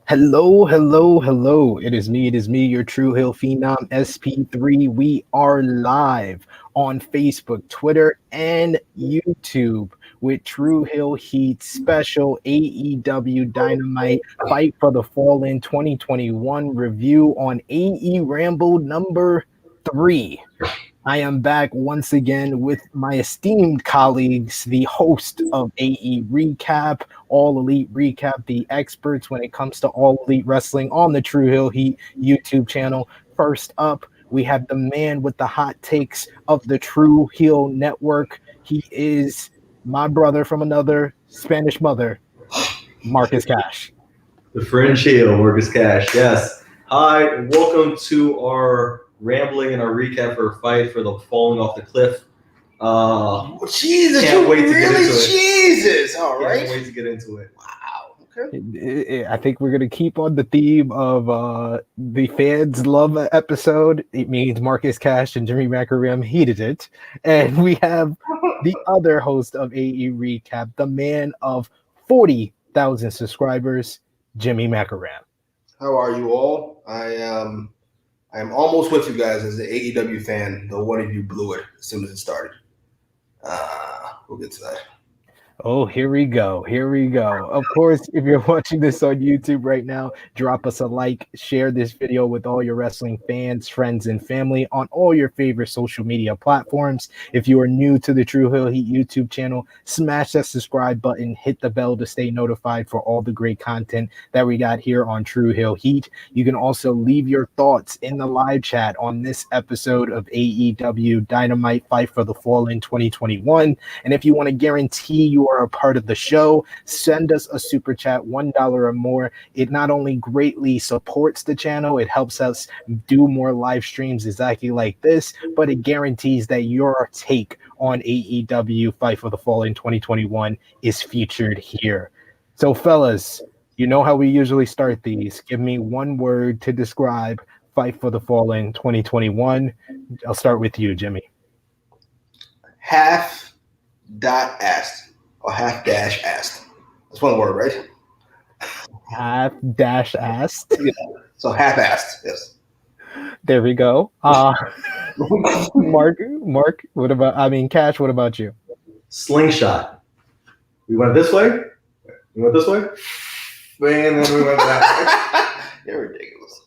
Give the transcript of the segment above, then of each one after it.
Hello, hello, hello. It is me, your True Hill Phenom SP3. We are live on Facebook, Twitter, and YouTube with True Hill Heat special AEW Dynamite Fight for the Fallen 2021 review on AEWramble number 3. I am back once again with my esteemed colleagues, the host of AE Recap, All Elite Recap, the experts when it comes to All Elite Wrestling on the True Hill Heat YouTube channel. First up, we have the man with the hot takes of the True Hill Network. He is my brother from another Spanish mother, Marcus Cash. The Fringe Heel, Marcus Cash. Yes. Hi, and welcome to our rambling and our recap for a fight for the falling off the cliff. Jesus, can't wait to get into it. Jesus, all right. Can't wait to get into it. Wow. Okay. I think we're going to keep on the theme of the fans love episode. It means Marcus Cash and Jimmy Macram hated it. And we have the other host of AE Recap, the man of 40,000 subscribers, Jimmy Macram. How are you all? I am almost with you guys as an AEW fan, though one of you blew it as soon as it started. We'll get to that. Oh, here we go. Here we go. Of course, if you're watching this on YouTube right now, drop us a like, share this video with all your wrestling fans, friends, and family on all your favorite social media platforms. If you are new to the True Hill Heat YouTube channel, smash that subscribe button, hit the bell to stay notified for all the great content that we got here on True Hill Heat. You can also leave your thoughts in the live chat on this episode of AEW Dynamite Fight for the Fallen 2021. And if you want to guarantee you are a part of the show, send us a super chat, $1 or more. It not only greatly supports the channel, it helps us do more live streams exactly like this, but it guarantees that your take on AEW Fight for the Fallen 2021 is featured here. So fellas, you know how we usually start these. Give me one word to describe Fight for the Fallen 2021. I'll start with you, Jimmy. Half-asked. Or half-asked. That's one word, right? Half-asked. Yeah. So half-assed, yes. There we go. Mark, what about, Cash, what about you? Slingshot. We went this way. We went this way. And then we went that way. You're ridiculous.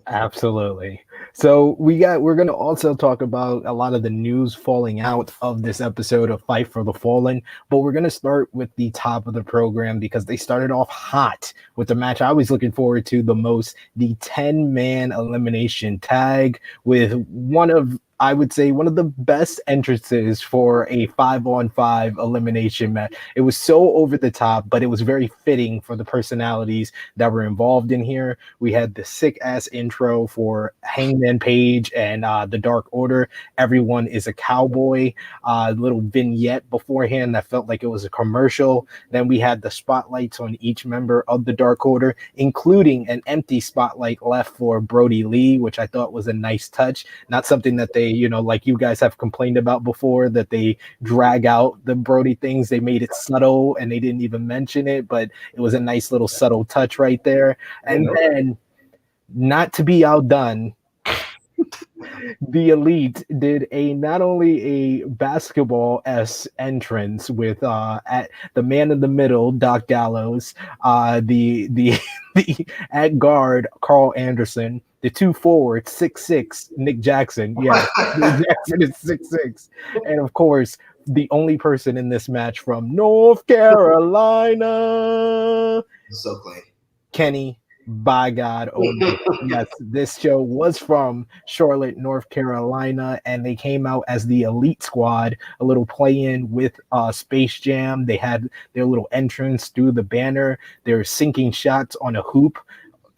Absolutely. So we're going to also talk about a lot of the news falling out of this episode of Fight for the Fallen, but we're going to start with the top of the program because they started off hot with the match I was looking forward to the most, the 10-man elimination tag with I would say one of the best entrances for a 5-on-5 elimination match. It was so over the top, but it was very fitting for the personalities that were involved in here. We had the sick-ass intro for Hangman Page and the Dark Order. Everyone is a cowboy. Little vignette beforehand that felt like it was a commercial. Then we had the spotlights on each member of the Dark Order, including an empty spotlight left for Brody Lee, which I thought was a nice touch. Not something that they, like you guys have complained about before, that they drag out the Brody things. They made it subtle and they didn't even mention it, but it was a nice little subtle touch right there. And then, not to be outdone, the Elite did not only a basketball-esque entrance with at the man in the middle, Doc Gallows, the at guard, Carl Anderson, the two forwards, 6'6", Nick Jackson. Yeah, Nick Jackson is 6'6", and of course, the only person in this match from North Carolina, so clean, Kenny. By God, yes, this show was from Charlotte, North Carolina, and they came out as the Elite Squad, a little play-in with Space Jam. They had their little entrance through the banner. They're sinking shots on a hoop.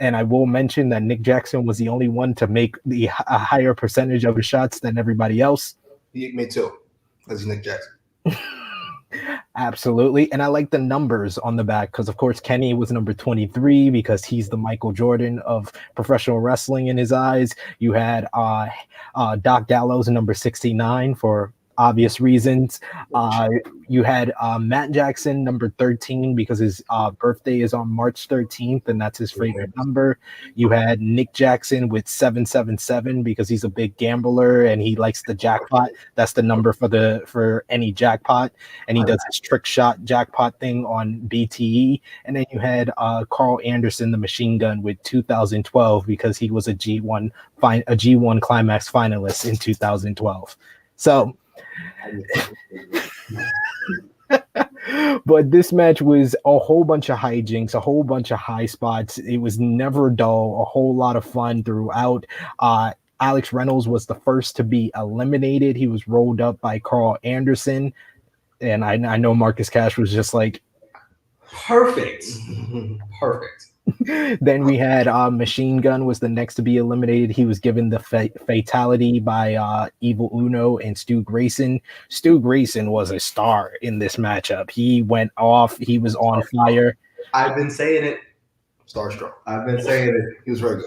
And I will mention that Nick Jackson was the only one to make a higher percentage of his shots than everybody else. Me too, because Nick Jackson. Absolutely. And I like the numbers on the back because, of course, Kenny was number 23 because he's the Michael Jordan of professional wrestling in his eyes. You had Doc Gallows number 69 for obvious reasons. You had Matt Jackson, number 13, because his birthday is on March 13th, and that's his favorite number. You had Nick Jackson with 777 because he's a big gambler and he likes the jackpot. That's the number for any jackpot, and he does his trick shot jackpot thing on BTE. And then you had Carl Anderson, the machine gun, with 2012 because he was a G1 Climax finalist in 2012. So, but this match was a whole bunch of hijinks, a whole bunch of high spots. It was never dull, a whole lot of fun throughout. Alex Reynolds was the first to be eliminated. He was rolled up by Carl Anderson. And I know Marcus Cash was just like, perfect. Then we had Machine Gun was the next to be eliminated. He was given the fatality by Evil Uno and Stu Grayson. Stu Grayson was a star in this matchup. He went off. He was on fire. I've been saying it. Starstruck. I've been saying it. He was very good.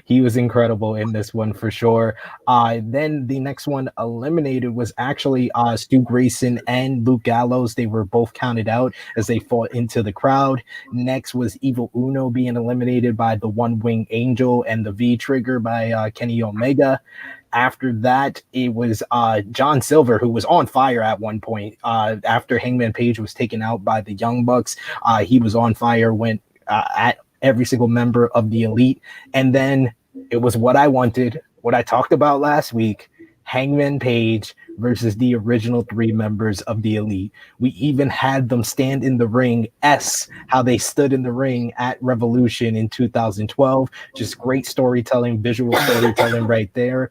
He was incredible in this one for sure. Then the next one eliminated was actually Stu Grayson and Luke Gallows. They were both counted out as they fought into the crowd. Next was Evil Uno being eliminated by the One Wing Angel and the V Trigger by Kenny Omega. After that, it was John Silver, who was on fire at one point. After Hangman Page was taken out by the Young Bucks, he was on fire, went at every single member of the Elite. And then it was what I wanted, what I talked about last week, Hangman Page versus the original 3 members of the Elite. We even had them stand in the ring, how they stood in the ring at Revolution in 2012. Just great storytelling, visual storytelling right there.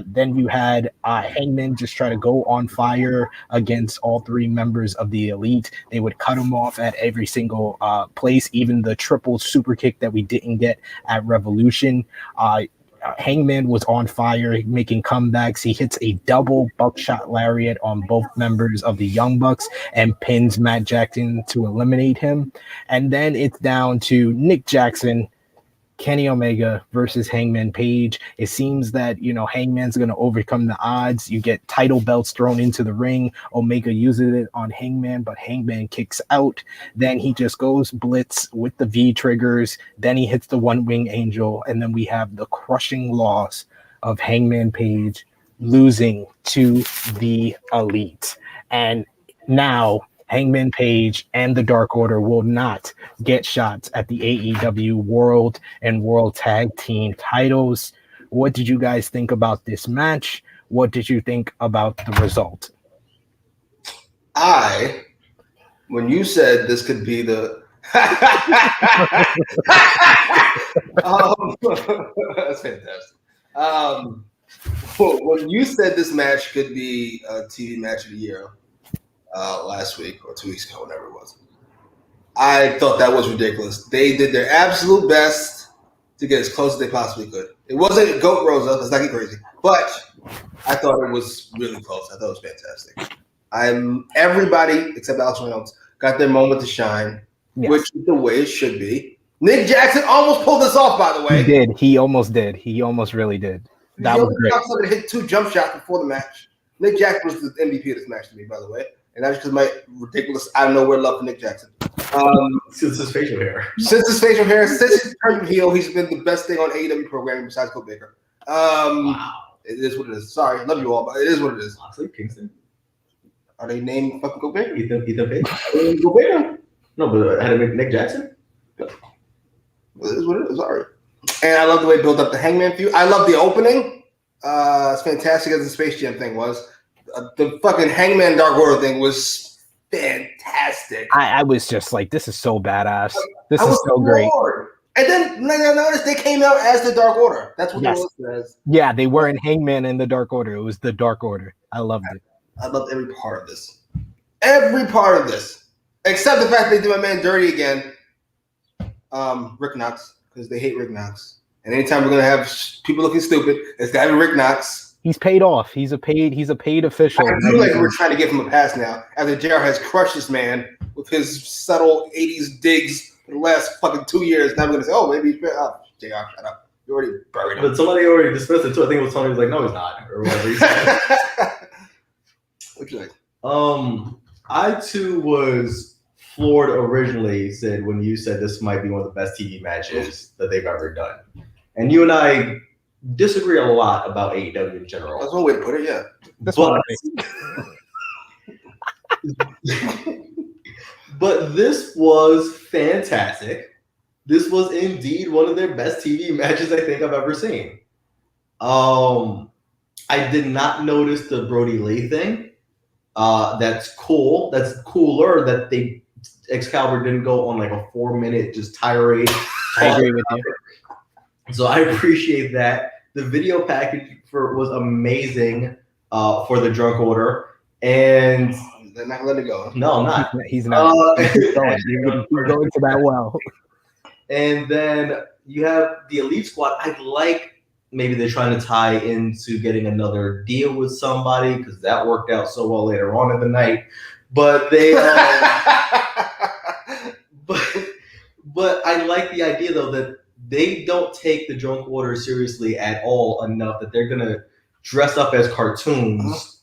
Then you had Hangman just try to go on fire against all 3 members of the Elite. They would cut him off at every single place, even the triple super kick that we didn't get at Revolution. Hangman was on fire, making comebacks. He hits a double buckshot lariat on both members of the Young Bucks and pins Matt Jackson to eliminate him. And then it's down to Nick Jackson, Kenny Omega versus Hangman Page. It seems that, Hangman's going to overcome the odds. You get title belts thrown into the ring. Omega uses it on Hangman, but Hangman kicks out. Then he just goes blitz with the V triggers. Then he hits the One Wing Angel. And then we have the crushing loss of Hangman Page losing to the Elite. And now Hangman Page and the Dark Order will not get shots at the AEW World and World Tag Team titles. What did you guys think about this match? What did you think about the result? When you said this could be the that's fantastic. When you said this match could be a TV match of the year, last week or 2 weeks ago, whatever it was, I thought that was ridiculous. They did their absolute best to get as close as they possibly could. It wasn't Goat Rosa, let's not get crazy, but I thought it was really close. I thought it was fantastic. Everybody except Alex Reynolds got their moment to shine, yes, which is the way it should be. Nick Jackson almost pulled this off, by the way. He did. He almost did. He almost really did. That was great. Hit 2 jump shots before the match. Nick Jackson was the MVP of this match to me, by the way. And that's because my ridiculous, out of nowhere love for Nick Jackson. Since his facial hair. Since he turned heel, he's been the best thing on AEW programming besides Colt Baker. Wow. It is what it is. Sorry, I love you all, but it is what it is. Moxley, Kingston. Are they named fucking Colt Baker? Ethan Page. Colt Baker. No, but I had to make Nick Jackson. It is what it is. Sorry. And I love the way it built up the Hangman feud. I love the opening. It's fantastic as the Space Jam thing was. The fucking Hangman Dark Order thing was fantastic. I was just like, this is so badass. This is so great. And then notice they came out as the Dark Order. That's what they were listed as. Yeah, they weren't Hangman in the Dark Order. It was the Dark Order. I loved it. I loved every part of this. Every part of this. Except the fact they did my man dirty again. Rick Knox, because they hate Rick Knox. And anytime we're gonna have people looking stupid, it's gotta be Rick Knox. He's paid off. He's a paid official. I feel like we're trying to give him a pass now, after JR has crushed this man with his subtle 80s digs for the last fucking 2 years. Now I'm gonna say, oh, maybe JR, shut up. You already buried him. But somebody already dismissed it too. I think it was somebody who was like, no, he's not, or whatever he said. What'd you think? I too was floored originally, Sid, when you said this might be one of the best TV matches that they've ever done. And you and I disagree a lot about AEW in general. That's one way to put it, yeah. But this was fantastic. This was indeed one of their best TV matches I think I've ever seen. I did not notice the Brody Lee thing. That's cool. That's cooler that Excalibur didn't go on like a 4-minute just tirade. I agree with you. So I appreciate that. The video package was amazing for the Drunk Order. And they're not gonna let it go. No, I'm not. He's not. He's going to that well. And then you have the Elite Squad. I like maybe they're trying to tie into getting another deal with somebody because that worked out so well later on in the night. But they, but I like the idea though that they don't take the Drunk Order seriously at all enough that they're gonna dress up as cartoons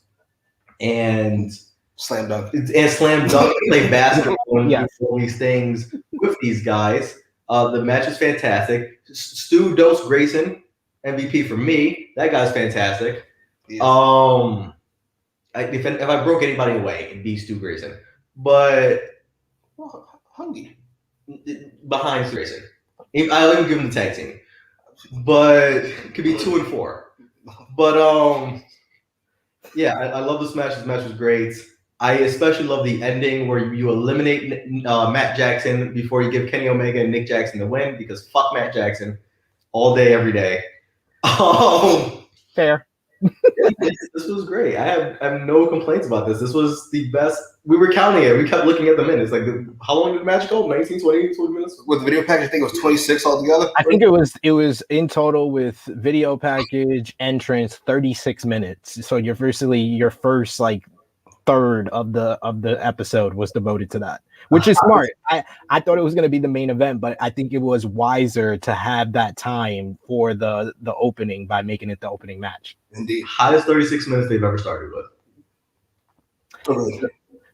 and slam dunk play basketball and do all these things with these guys. The match is fantastic. Stu Dos Grayson, MVP for me. That guy's fantastic. Yes. If I broke anybody away, it'd be Stu Grayson. But Hungy behind Stu Grayson, I'll even give him the tag team. But it could be 2 and 4. But yeah, I love this match. This match was great. I especially love the ending where you eliminate Matt Jackson before you give Kenny Omega and Nick Jackson the win because fuck Matt Jackson all day, every day. Fair. This was great. I have no complaints about this. This was the best. We were counting it. We kept looking at the minutes. Like, how long did the match go? 19, 20 minutes? With the video package, I think it was 26 altogether. I think it was in total with video package entrance 36 minutes. So your first like third of the episode was devoted to that, which is smart. I thought it was going to be the main event, but I think it was wiser to have that time for the opening by making it the opening match. Indeed. Hottest 36 minutes they've ever started with.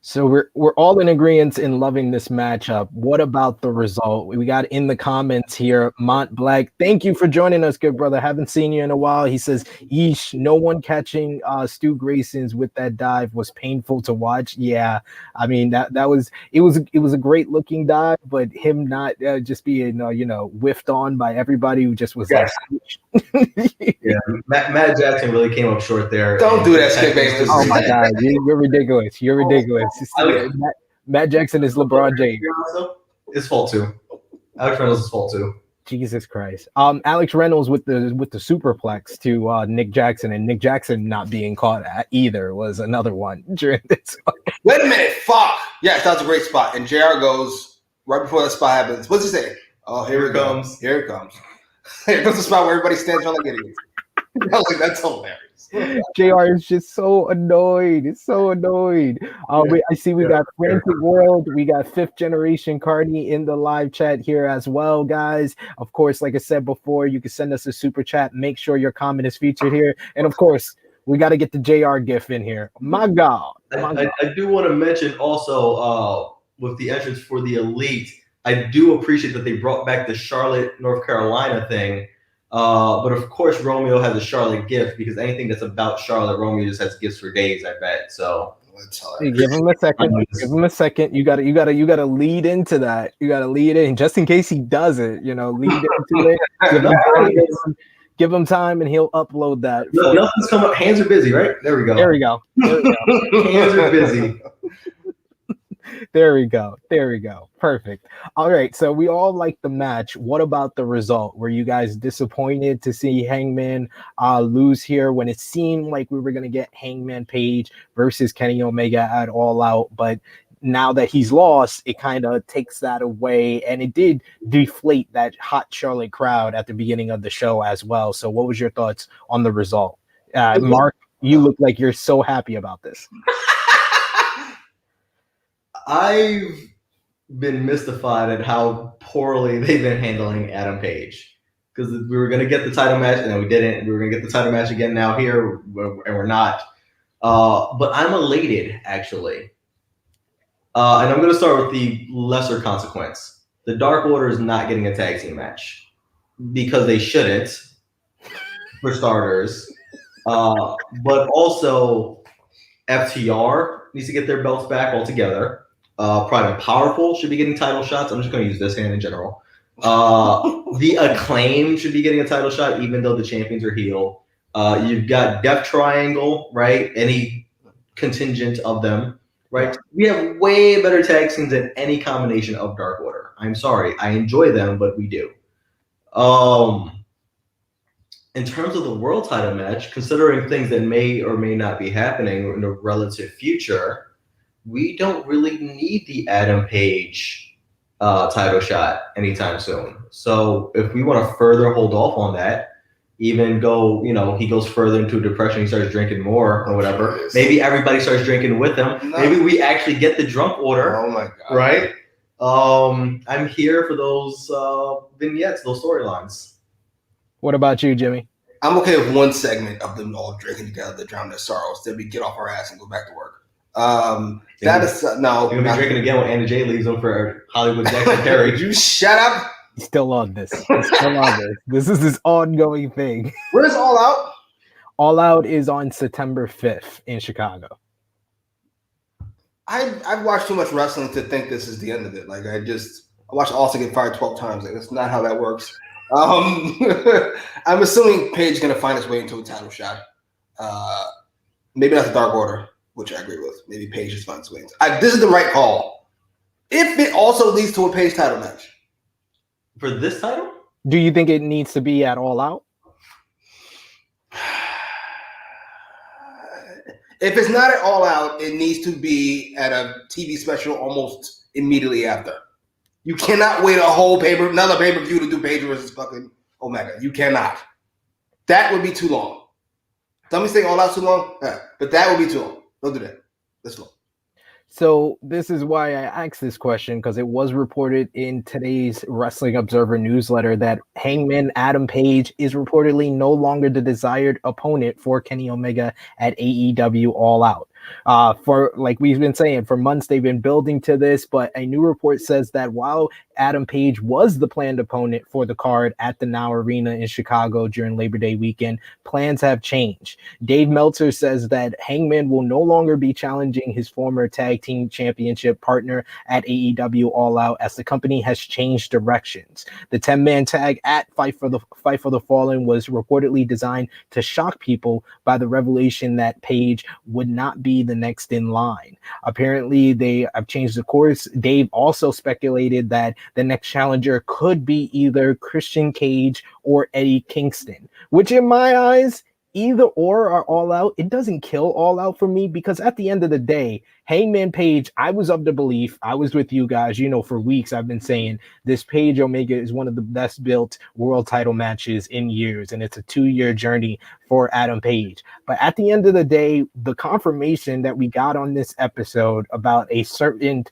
So we're all in agreement in loving this matchup. What about the result? We got in the comments here, Mont Black. Thank you for joining us, good brother. Haven't seen you in a while. He says, "Yeesh, no one catching Stu Grayson's with that dive was painful to watch." Yeah, I mean that was a great looking dive, but him not just being whiffed on by everybody who just was like. Yeah, Matt Jackson really came up short there. Don't do that, Skip Bayless. Oh my God, you're ridiculous. You're ridiculous. Matt Jackson is LeBron James. His fault too. Alex Reynolds' fault too. Jesus Christ. Alex Reynolds with the superplex to Nick Jackson, and Nick Jackson not being caught at either was another one during this one. Wait a minute, fuck. Yes, that was a great spot. And JR goes right before that spot happens. What's he say? Oh, here it comes. Here it comes. That's the spot where everybody stands around like idiots. Like, that's hilarious. JR is just so annoyed. It's so annoyed. I see we got Frantic World. We got Fifth Generation Carney in the live chat here as well, guys. Of course, like I said before, you can send us a super chat. Make sure your comment is featured here. And of course, we got to get the JR gif in here. My God. I do want to mention also with the entrance for the Elite, I do appreciate that they brought back the Charlotte, North Carolina thing. But of course, Romeo has a Charlotte gift because anything that's about Charlotte, Romeo just has gifts for days, I bet. So give him a second. Give him a second. You gotta lead into that. You gotta lead in just in case he doesn't. Lead into it. Give him time, and he'll upload that. No, nothing's coming up. Hands are busy, right? There we go. There we go. Hands are busy. There we go. Perfect. All right. So we all like the match. What about the result? Were you guys disappointed to see Hangman lose here when it seemed like we were going to get Hangman Page versus Kenny Omega at All Out? But now that he's lost, it kind of takes that away. And it did deflate that hot Charlotte crowd at the beginning of the show as well. So what was your thoughts on the result? Mark, you look like you're so happy about this. I've been mystified at how poorly they've been handling Adam Page because we were going to get the title match and then we didn't. We were going to get the title match again now here and we're not. But I'm elated, actually. And I'm going to start with the lesser consequence. The Dark Order is not getting a tag team match because they shouldn't, for starters. But also, FTR needs to get their belts back altogether. Pride and Powerful should be getting title shots. I'm just going to use this hand in general. The Acclaim should be getting a title shot, even though the champions are heel. You've got Death Triangle, right? Any contingent of them, right? We have way better tag teams than any combination of Dark Order. I'm sorry, I enjoy them, but we do. In terms of the world title match, considering things that may or may not be happening in the relative future, we don't really need the Adam Page title shot anytime soon. So if we want to further hold off on that, even go, he goes further into depression, he starts drinking more or whatever. Maybe everybody starts drinking with him. Maybe we actually get the drunk order. Oh my God. Right? I'm here for those vignettes, those storylines. What about you, Jimmy? I'm okay with one segment of them all drinking together to drown their sorrows. Then we get off our ass and go back to work. That is no. You're gonna be drinking again when Anna Jay leaves them for Hollywood Jackson Perry. You shut up. He's still on this. This is this ongoing thing. Where's All Out? All Out is on September 5th in Chicago. I've watched too much wrestling to think this is the end of it. Like I watched Austin get fired 12 times. Like that's not how that works. I'm assuming Paige is gonna find his way into a title shot. Maybe not the Dark Order, which I agree with. Maybe Paige just finds his way into. This is the right call. If it also leads to a Paige title match. For this title? Do you think it needs to be at All Out? If it's not at All Out, it needs to be at a TV special almost immediately after. You cannot wait another pay-per-view to do Paige versus fucking Omega. You cannot. That would be too long. Some say All Out too long, but that would be too long. Don't do that. That's long. So this is why I asked this question, because it was reported in today's Wrestling Observer newsletter that Hangman Adam Page is reportedly no longer the desired opponent for Kenny Omega at AEW All Out. For like we've been saying, for months they've been building to this, but a new report says that while Adam Page was the planned opponent for the card at the Now Arena in Chicago during Labor Day weekend, plans have changed. Dave Meltzer says that Hangman will no longer be challenging his former tag team championship partner at AEW All Out as the company has changed directions. The 10-man tag at Fight for the Fallen was reportedly designed to shock people by the revelation that Page would not be the next in line. Apparently, they have changed the course. Dave also speculated that the next challenger could be either Christian Cage or Eddie Kingston, which in my eyes, either or are All Out. It doesn't kill All Out for me because at the end of the day, Hangman Page, I was of the belief, I was with you guys, for weeks I've been saying this Page Omega is one of the best built world title matches in years, and it's a 2-year journey for Adam Page. But at the end of the day, the confirmation that we got on this episode about a certain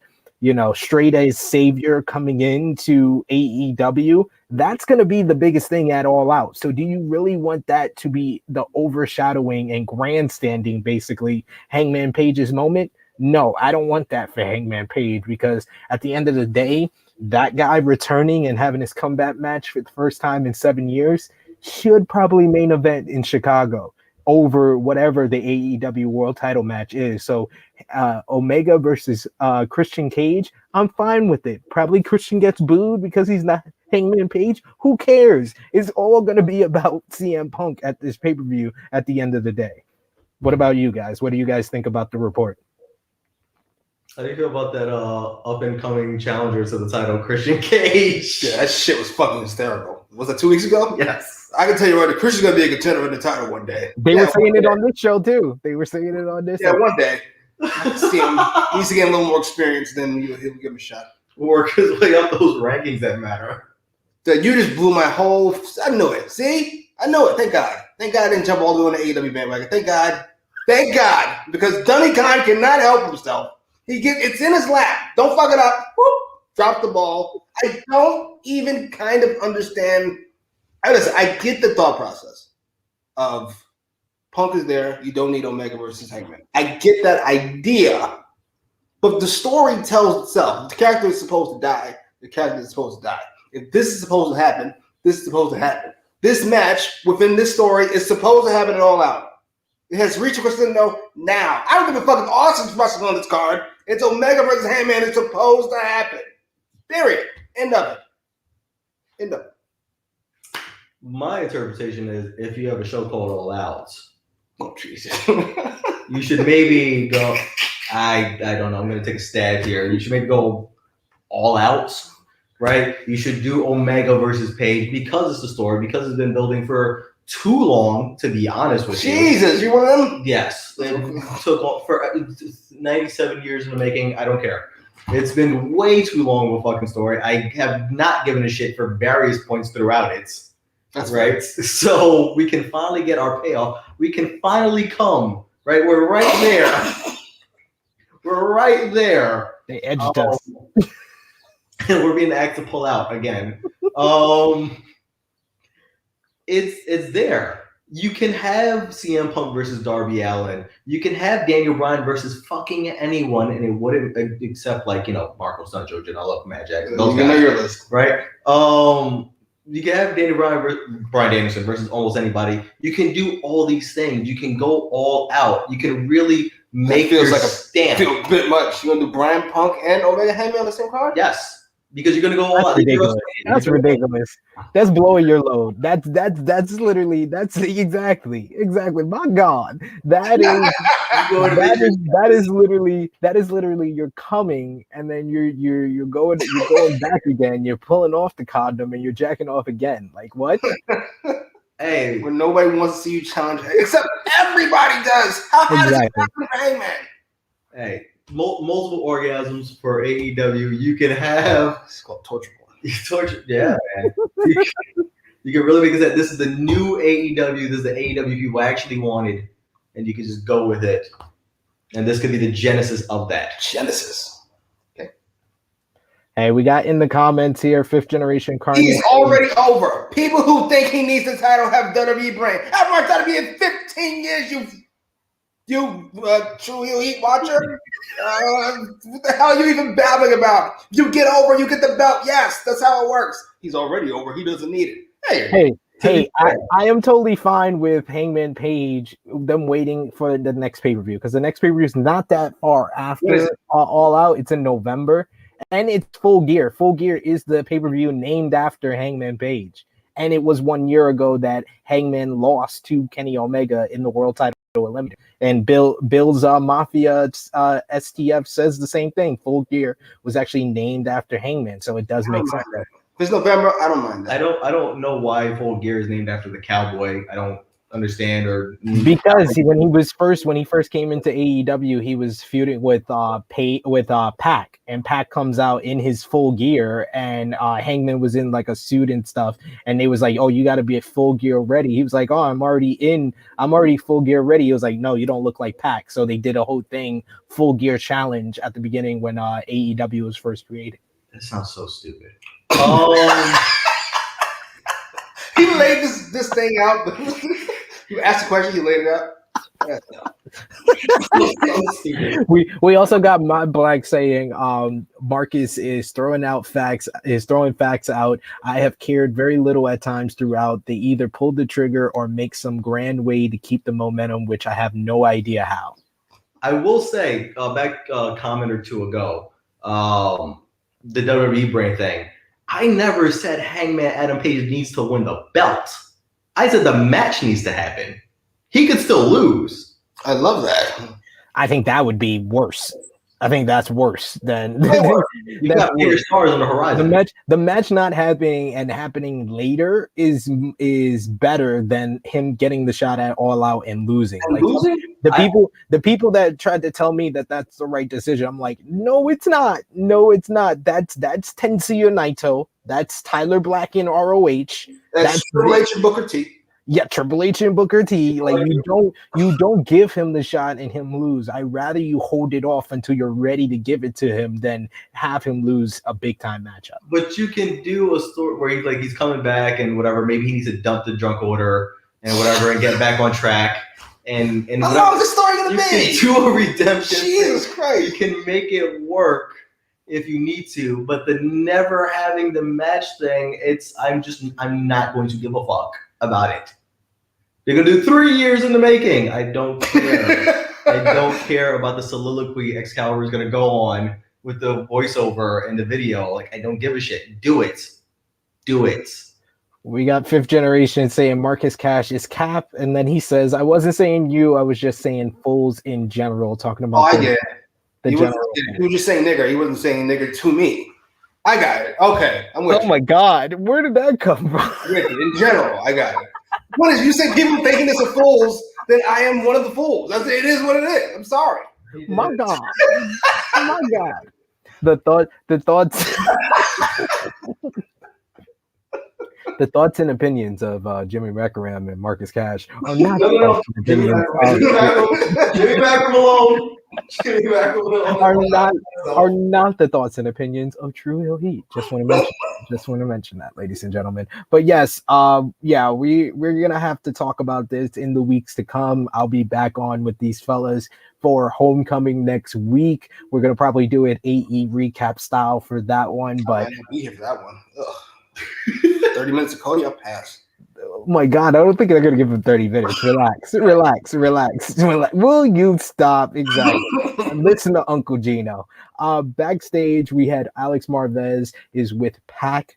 straight as savior coming into AEW, that's going to be the biggest thing at All Out. So do you really want that to be the overshadowing and grandstanding, basically, Hangman Page's moment? No, I don't want that for Hangman Page, because at the end of the day, that guy returning and having his comeback match for the first time in 7 years should probably main event in Chicago over whatever the AEW world title match is. So Omega versus Christian Cage, I'm fine with it. Probably Christian gets booed because he's not Hangman Page. Who cares? It's all going to be about CM Punk at this pay-per-view at the end of the day. What about you guys? What do you guys think about the report? How do you feel about that up-and-coming challenger to the title, Christian Cage? Yeah, that shit was fucking hysterical. Was that 2 weeks ago? Yes. I can tell you right, Christian's going to be a contender in the title one day. They were saying it on this show, too. They were saying it on this. Yeah, one day. See him. He needs to get a little more experience, then he'll give him a shot. Work his way up those rankings that matter. You just blew my whole... I knew it. See? I know it. Thank God. Thank God I didn't jump all the way on the AEW bandwagon. Thank God. Thank God. Because Dunny Khan cannot help himself. It's in his lap. Don't fuck it up. Whoop, drop the ball. I don't even kind of understand. I get the thought process of Punk is there. You don't need Omega versus Hangman. I get that idea, but the story tells itself. The character is supposed to die. The character is supposed to die. If this is supposed to happen, this is supposed to happen. This match within this story is supposed to happen at All Out. It has reached a crescendo now. I don't give a fuck if Austin's wrestling on this card. It's Omega versus Hangman. It's supposed to happen. Period. End of it. End of it. My interpretation is if you have a show called All Out, Oh, Jesus. you should maybe go. I don't know. I'm going to take a stab here. You should maybe go All Out, right? You should do Omega versus Page because it's the story, because it's been building for too long, to be honest with you. Jesus, you one of them? Yes. It took for 97 years in the making. I don't care. It's been way too long of a fucking story. I have not given a shit for various points throughout it. That's right. So we can finally get our payoff. We can finally come, right? We're right there. We're right there. They edged us. And we're being asked to pull out again. It's there. You can have CM Punk versus Darby Allin. You can have Daniel Bryan versus fucking anyone, and it wouldn't except Marco Stunt, Joe Jen. I love Matt Jackson. Those guys, know your list, right? You can have Daniel Bryan versus Bryan Danielson versus almost anybody. You can do all these things. You can go all out. You can really make your stand. Feel a bit much. You want to do Bryan Punk and Omega Hangman on the same card? Yes. Because you're gonna go all out. Ridiculous. That's ridiculous. That's blowing your load. That's literally exactly. My God, that is literally you're coming and then you're going back again. You're pulling off the condom and you're jacking off again. Like what? Hey, when nobody wants to see you challenge, except everybody does. How hard is it for Hangman? Hey. Multiple orgasms for AEW. You can have. It's called torture porn. Torture, yeah, man. You can really make it that this is the new AEW. This is the AEW people actually wanted, and you can just go with it. And this could be the genesis of that. Genesis. Okay. Hey, we got in the comments here, 5th generation Carnage. He's already over. People who think he needs the title have WWE brain. I've worked out to be in 15 years. You true heel heat watcher? What the hell are you even babbling about? You get over, you get the belt. Yes, that's how it works. He's already over. He doesn't need it. Hey, I am totally fine with Hangman Page, them waiting for the next pay-per-view, because the next pay-per-view is not that far after All Out. It's in November, and it's Full Gear. Full Gear is the pay-per-view named after Hangman Page, and it was 1 year ago that Hangman lost to Kenny Omega in the world title eliminator. And Bill's Mafia STF says the same thing. Full Gear was actually named after Hangman, so it does make sense. If it's November, I don't mind that. I don't know why Full Gear is named after the cowboy. I don't understand because when he first came into AEW, he was feuding with Pac, and Pac comes out in his full gear, and Hangman was in like a suit and stuff, and they was like, "Oh, you got to be at full gear ready." He was like, "Oh, I'm already full gear ready." He was like, "No, you don't look like Pac." So they did a whole thing, full gear challenge at the beginning when AEW was first created. That sounds so stupid. He laid this thing out. You asked a question, you laid it out. We also got Mod Black saying Marcus is throwing facts out. I have cared very little at times throughout. They either pull the trigger or make some grand way to keep the momentum, which I have no idea how. I will say back a comment or two ago, the WWE brain thing. I never said Hangman Adam Page needs to win the belt. I said the match needs to happen. He could still lose. I love that. I think that would be worse. I think that's worse than you got bigger stars on the horizon. The match not happening and happening later is better than him getting the shot at All Out and losing. And losing? The people that tried to tell me that that's the right decision, I'm like, no, it's not. No, it's not. That's Tetsuya Naito. That's Tyler Black in ROH. That's Triple H and Booker T. Yeah, Triple H and Booker T. Like you don't give him the shot and him lose. I'd rather you hold it off until you're ready to give it to him than have him lose a big time matchup. But you can do a story where he's coming back and whatever. Maybe he needs to dump the drunk order and whatever and get back on track. And How long is this story gonna you be? can do a redemption. Jesus thing. Christ! You can make it work if you need to, but the never having the match thing, I'm not going to give a fuck about it. They're gonna do 3 years in the making. I don't care. I don't care about the soliloquy Excalibur is gonna go on with the voiceover and the video. Like, I don't give a shit. Do it. Do it. We got Fifth Generation saying Marcus Cash is Cap, and then he says, "I wasn't saying you. I was just saying fools in general." Talking about I get it. the He general. was just saying nigger. He wasn't saying nigger to me. I got it. Okay, I'm with Oh you. my God, where did that come from? In general, I got it. What is you say? People thinking this are fools, then I am one of the fools. It is what it is. I'm sorry. My God, my God. The thoughts. The thoughts and opinions of Jimmy Macram and Marcus Cash are not the thoughts and opinions Jimmy Macram alone. Jimmy Macram alone. are not the thoughts and opinions of True Hill Heat. Just want to mention that, ladies and gentlemen. But yes, we're gonna have to talk about this in the weeks to come. I'll be back on with these fellas for Homecoming next week. We're gonna probably do it AE recap style for that one, but I didn't be here for that one. Ugh. 30 minutes of Cody, I'll pass. oh my God, I don't think they're gonna give him 30 minutes. Relax. Will you stop? Exactly. Listen to Uncle Gino. Backstage, we had Alex Marvez is with Pac,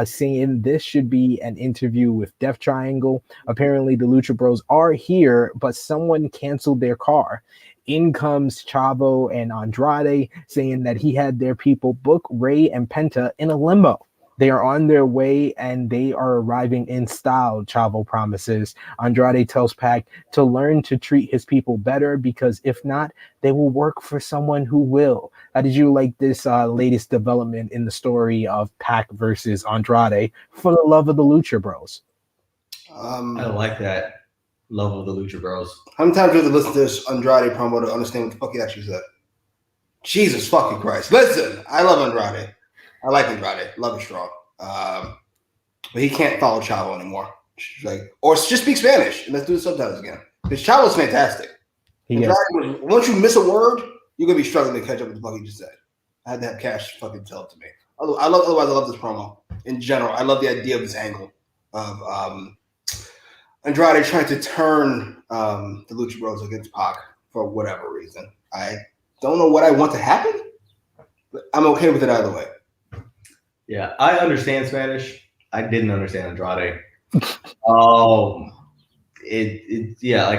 saying this should be an interview with Death Triangle. Apparently, the Lucha Bros are here, but someone canceled their car. In comes Chavo and Andrade, saying that he had their people book Ray and Penta in a limo. They are on their way and they are arriving in style, Chavo promises. Andrade tells Pac to learn to treat his people better because if not, they will work for someone who will. How did you like this latest development in the story of Pac versus Andrade for the love of the Lucha Bros? I like that. Love of the Lucha Bros. How many times do you have to listen to this Andrade promo to understand what the fuck he actually said? Jesus fucking Christ. Listen, I love Andrade. I like Andrade. Love him strong. But he can't follow Chavo anymore. Or just speak Spanish and let's do the subtitles again. Because Chavo's fantastic. Once you miss a word, you're gonna be struggling to catch up with the fuck he just said. I had to have Cash fucking tell it to me. Otherwise, I love this promo in general. I love the idea of this angle of Andrade trying to turn the Lucha Bros against Pac for whatever reason. I don't know what I want to happen, but I'm okay with it either way. Yeah, I understand Spanish. I didn't understand Andrade. Like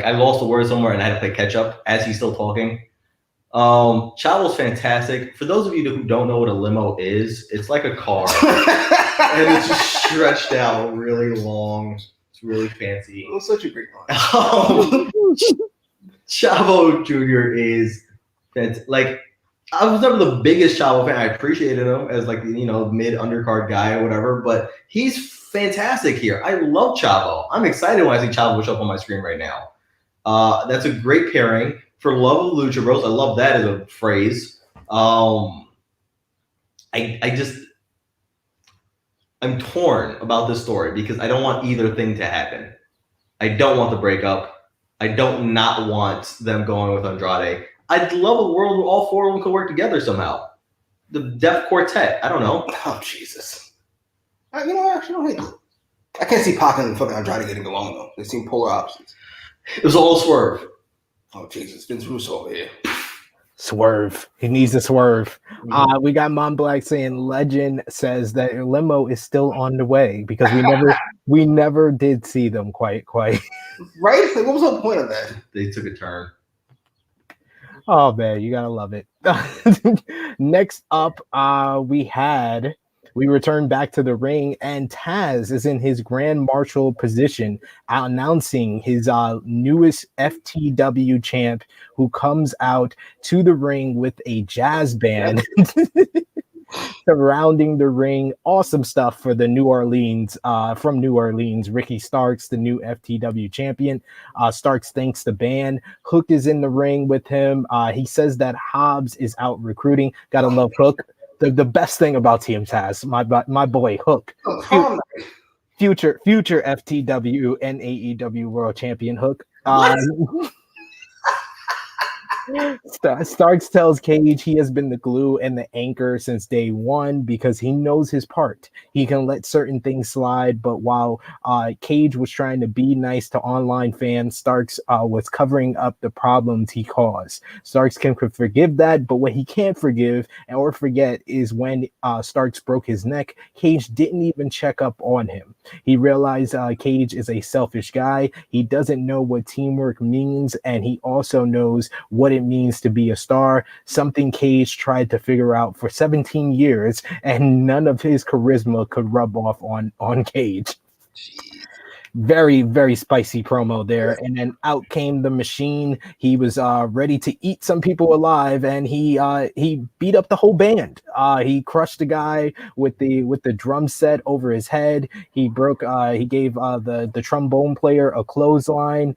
I lost the word somewhere and I had to play catch up as he's still talking. Chavo's fantastic. For those of you who don't know what a limo is, it's like a car and it's just stretched out really long. It's really fancy. It's such a great one. Chavo Jr. is like. I was never the biggest Chavo fan. I appreciated him as like mid undercard guy or whatever, but he's fantastic here. I love Chavo. I'm excited when I see Chavo show up on my screen right now. That's a great pairing for love of Lucha Bros. I love that as a phrase. I'm torn about this story because I don't want either thing to happen. I don't want the breakup. I don't not want them going with Andrade. I'd love a world where all four of them could work together somehow. The Def Quartet. I don't know. Oh, Jesus. I actually don't hate it. I can't see Pac and fucking Andrade getting along, though. They seem polar opposites. It was all Swerve. Oh, Jesus. Vince Russo over here. Swerve. He needs to swerve. We got Mom Black saying Legend says that your limo is still on the way because we never did see them quite. Right? Like, what was the point of that? They took a turn. Oh man, you gotta love it. Next up, we returned back to the ring, and Taz is in his Grand Marshal position, announcing his newest FTW champ, who comes out to the ring with a jazz band surrounding the ring. Awesome stuff for the New Orleans, from New Orleans. Ricky Starks, the new FTW champion. Starks thanks the band. Hook is in the ring with him. He says that Hobbs is out recruiting. Gotta love Hook. The best thing about Team Taz, my boy Hook. Future FTW and AEW World Champion Hook. Uh, Starks tells Cage he has been the glue and the anchor since day one because he knows his part. He can let certain things slide, but while Cage was trying to be nice to online fans, Starks was covering up the problems he caused. Starks can forgive that, but what he can't forgive or forget is when Starks broke his neck, Cage didn't even check up on him. He realized Cage is a selfish guy. He doesn't know what teamwork means, and he also knows what it means to be a star, something Cage tried to figure out for 17 years, and none of his charisma could rub off on Cage. Very, very spicy promo there. And then out came the Machine. He was ready to eat some people alive, and he beat up the whole band. He crushed the guy with the drum set over his head. He gave the trombone player a clothesline.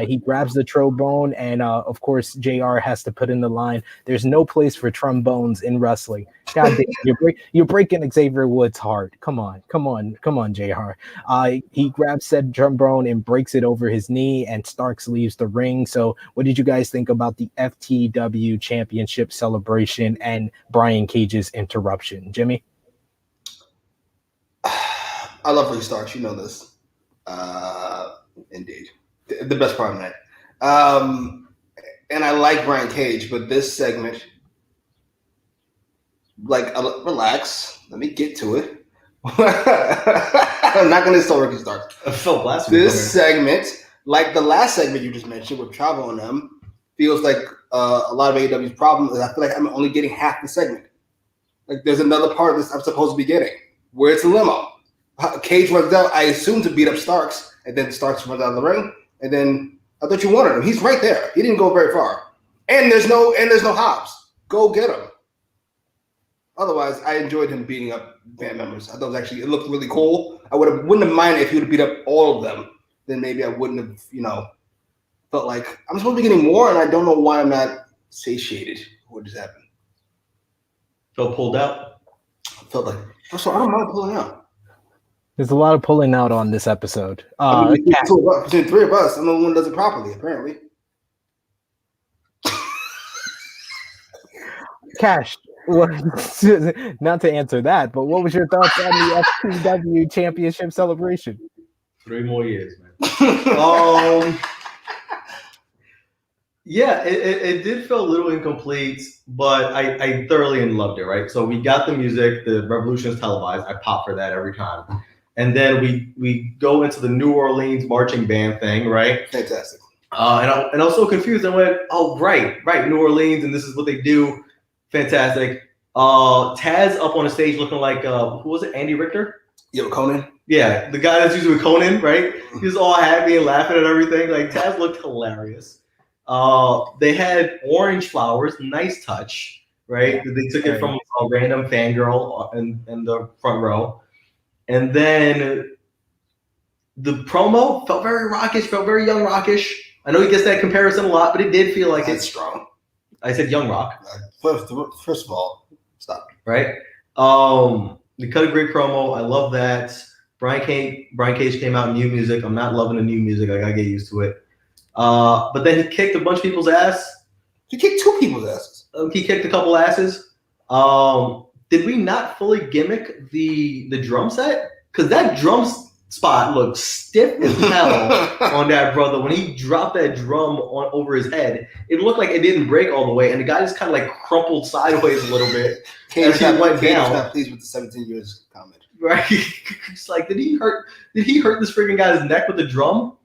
He grabs the trombone, and of course JR has to put in the line, "There's no place for trombones in wrestling." God damn, you're breaking Xavier Woods' heart. Come on, JR. He grabs said trombone and breaks it over his knee, and Starks leaves the ring. So what did you guys think about the FTW Championship celebration and Brian Cage's interruption? Jimmy? I love Ricky Starks. You know this. Indeed. The best part of that. And I like Brian Cage, but this segment, relax. Let me get to it. I'm not going to insult Ricky Starks. I felt blasphemy. This segment, like the last segment you just mentioned with Chavo and them, feels like a lot of AEW's problem is I feel like I'm only getting half the segment. Like there's another part of this I'm supposed to be getting, where it's a limo. Cage runs out, I assume, to beat up Starks, and then Starks runs out of the ring, and then I thought you wanted him. He's right there. He didn't go very far. And there's no Hobbs. Go get him. Otherwise, I enjoyed him beating up band members. I thought it looked really cool. I wouldn't have minded if he would have beat up all of them. Then maybe I wouldn't have, felt like I'm supposed to be getting more, and I don't know why I'm not satiated. What just happened? Felt pulled out. Felt like I don't mind pulling out. There's a lot of pulling out on this episode. Between three of us, I'm the one who does it properly, apparently. Cash. Not to answer that, but what was your thoughts on the FTW Championship celebration? 3 more years, man. Yeah, it did feel a little incomplete, but I thoroughly loved it, right? So we got the music, the Revolution is televised. I pop for that every time. And then we go into the New Orleans marching band thing, right? Fantastic. And I was so confused. I went, oh, right, New Orleans, and this is what they do. Fantastic. Taz up on the stage looking like, who was it, Andy Richter? Yeah, Conan? Yeah, the guy that's usually with Conan, right? He was all happy and laughing at everything. Like, Taz looked hilarious. They had orange flowers, nice touch, right? They took it from a random fangirl in the front row. And then the promo felt very rockish, felt very young rockish. I know he gets that comparison a lot, but it did feel like it's strong. I said young rock. First of all, stop. Right? They cut a great promo. I love that. Brian Cage came out new music. I'm not loving the new music. I gotta get used to it. But then he kicked a bunch of people's ass. He kicked 2 people's asses. He kicked a couple asses. Did we not fully gimmick the drum set? Because that drum spot looked stiff as hell on that brother. When he dropped that drum over his head, it looked like it didn't break all the way, and the guy just kind of like crumpled sideways a little bit as he went down. Not pleased with the 17 years comment. Right? It's like, did he hurt this freaking guy's neck with the drum?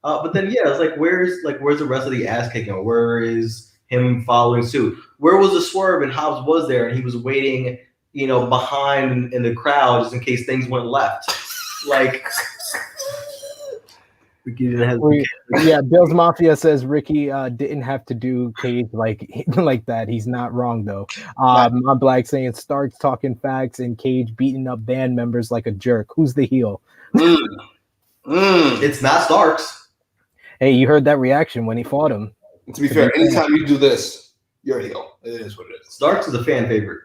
But then yeah, it's like where's the rest of the ass kicking? Where is him following suit? Where was the swerve? And Hobbs was there, and he was waiting, behind in the crowd just in case things went left. Like, Ricky didn't have. Bill's Mafia says Ricky didn't have to do Cage like that. He's not wrong though. My Black saying Starks talking facts and Cage beating up band members like a jerk. Who's the heel? It's not Starks. Hey, you heard that reaction when he fought him. To be fair, anytime you do this, you're a heel. It is what it is. Starks is a fan favorite.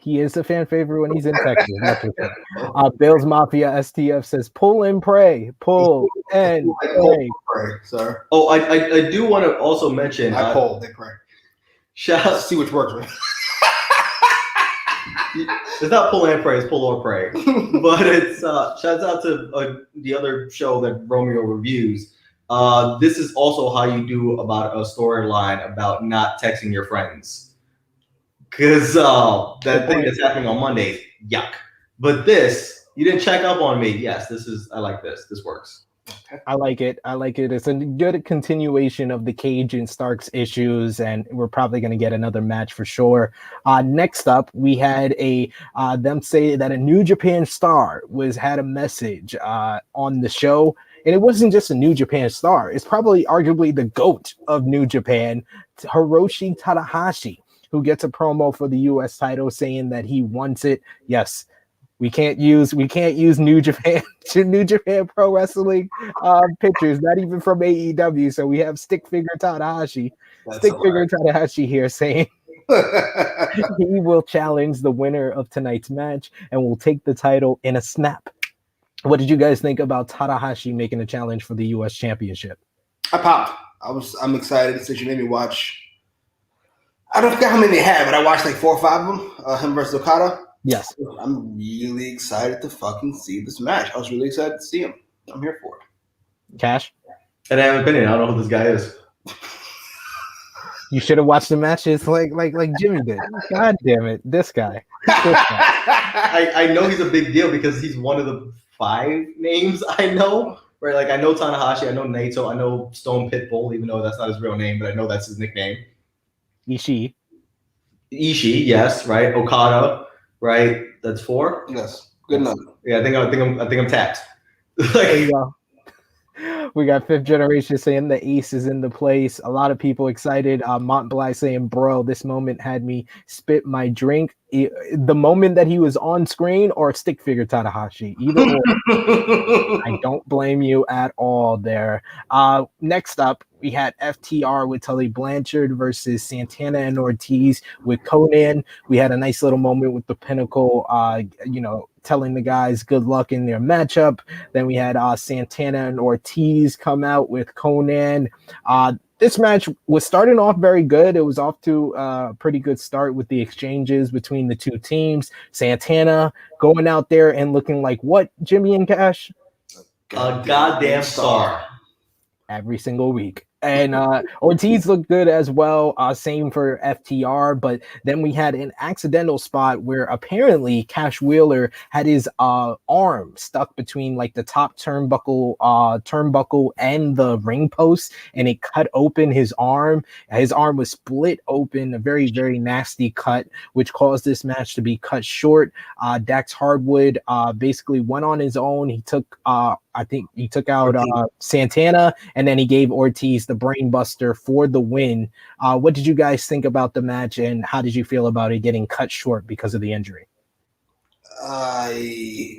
He is a fan favorite when he's in Texas. That's for sure. Bills Mafia STF says, pull and pray. Pull and pray. Sir. Oh, I do want to also mention. I pull, they pray. Shout out. See which works, right? It's not pull and pray, it's pull or pray. But it's shouts out to the other show that Romeo reviews. This is also how you do about a storyline about not texting your friends. Because that thing that's happening on Mondays, yuck. But this, you didn't check up on me. Yes, I like this. This works. I like it. It's a good continuation of the Cage and Starks issues, and we're probably going to get another match for sure. Next up, we had them say that a New Japan star had a message on the show, and it wasn't just a New Japan star. It's probably arguably the GOAT of New Japan, Hiroshi Tanahashi, who gets a promo for the U.S. title saying that he wants it. Yes. We can't use New Japan Pro Wrestling pictures, not even from AEW. So we have Stick Figure Tanahashi here saying he will challenge the winner of tonight's match and will take the title in a snap. What did you guys think about Tanahashi making a challenge for the U.S. Championship? I popped. I'm excited since you made me watch. I don't forget how many they had, but I watched like 4 or 5 of them. Him versus Okada. Yes. I'm really excited to fucking see this match. I was really excited to see him. I'm here for it. Cash? And I have an opinion. I don't know who this guy is. You should have watched the matches like Jimmy did. God damn it. This guy. I know he's a big deal because he's one of the 5 names I know. Right? Like I know Tanahashi, I know Naito, I know Stone Pitbull, even though that's not his real name, but I know that's his nickname. Ishii, yes, right? Okada. Right, that's 4. Yes, good enough. Yeah, I think I'm tapped. There you go. We got Fifth Generation saying the ace is in the place. A lot of people excited. Montblanc saying, "Bro, this moment had me spit my drink." The moment that he was on screen, or Stick Figure Tanahashi, either or. I don't blame you at all there. Next up, we had FTR with Tully Blanchard versus Santana and Ortiz with Conan. We had a nice little moment with the Pinnacle, telling the guys good luck in their matchup. Then we had Santana and Ortiz come out with Conan. This match was starting off very good. It was off to a pretty good start with the exchanges between the two teams. Santana going out there and looking like what, Jimmy and Cash? A goddamn star. Every single week. And Ortiz looked good as well. Same for FTR. But then we had an accidental spot where apparently Cash Wheeler had his arm stuck between like the top turnbuckle and the ring post, and it cut open his arm. His arm was split open, a very, very nasty cut, which caused this match to be cut short. Dax Hardwood basically went on his own. He took I think he took out Santana, and then he gave Ortiz the brain buster for the win. What did you guys think about the match, and how did you feel about it getting cut short because of the injury? I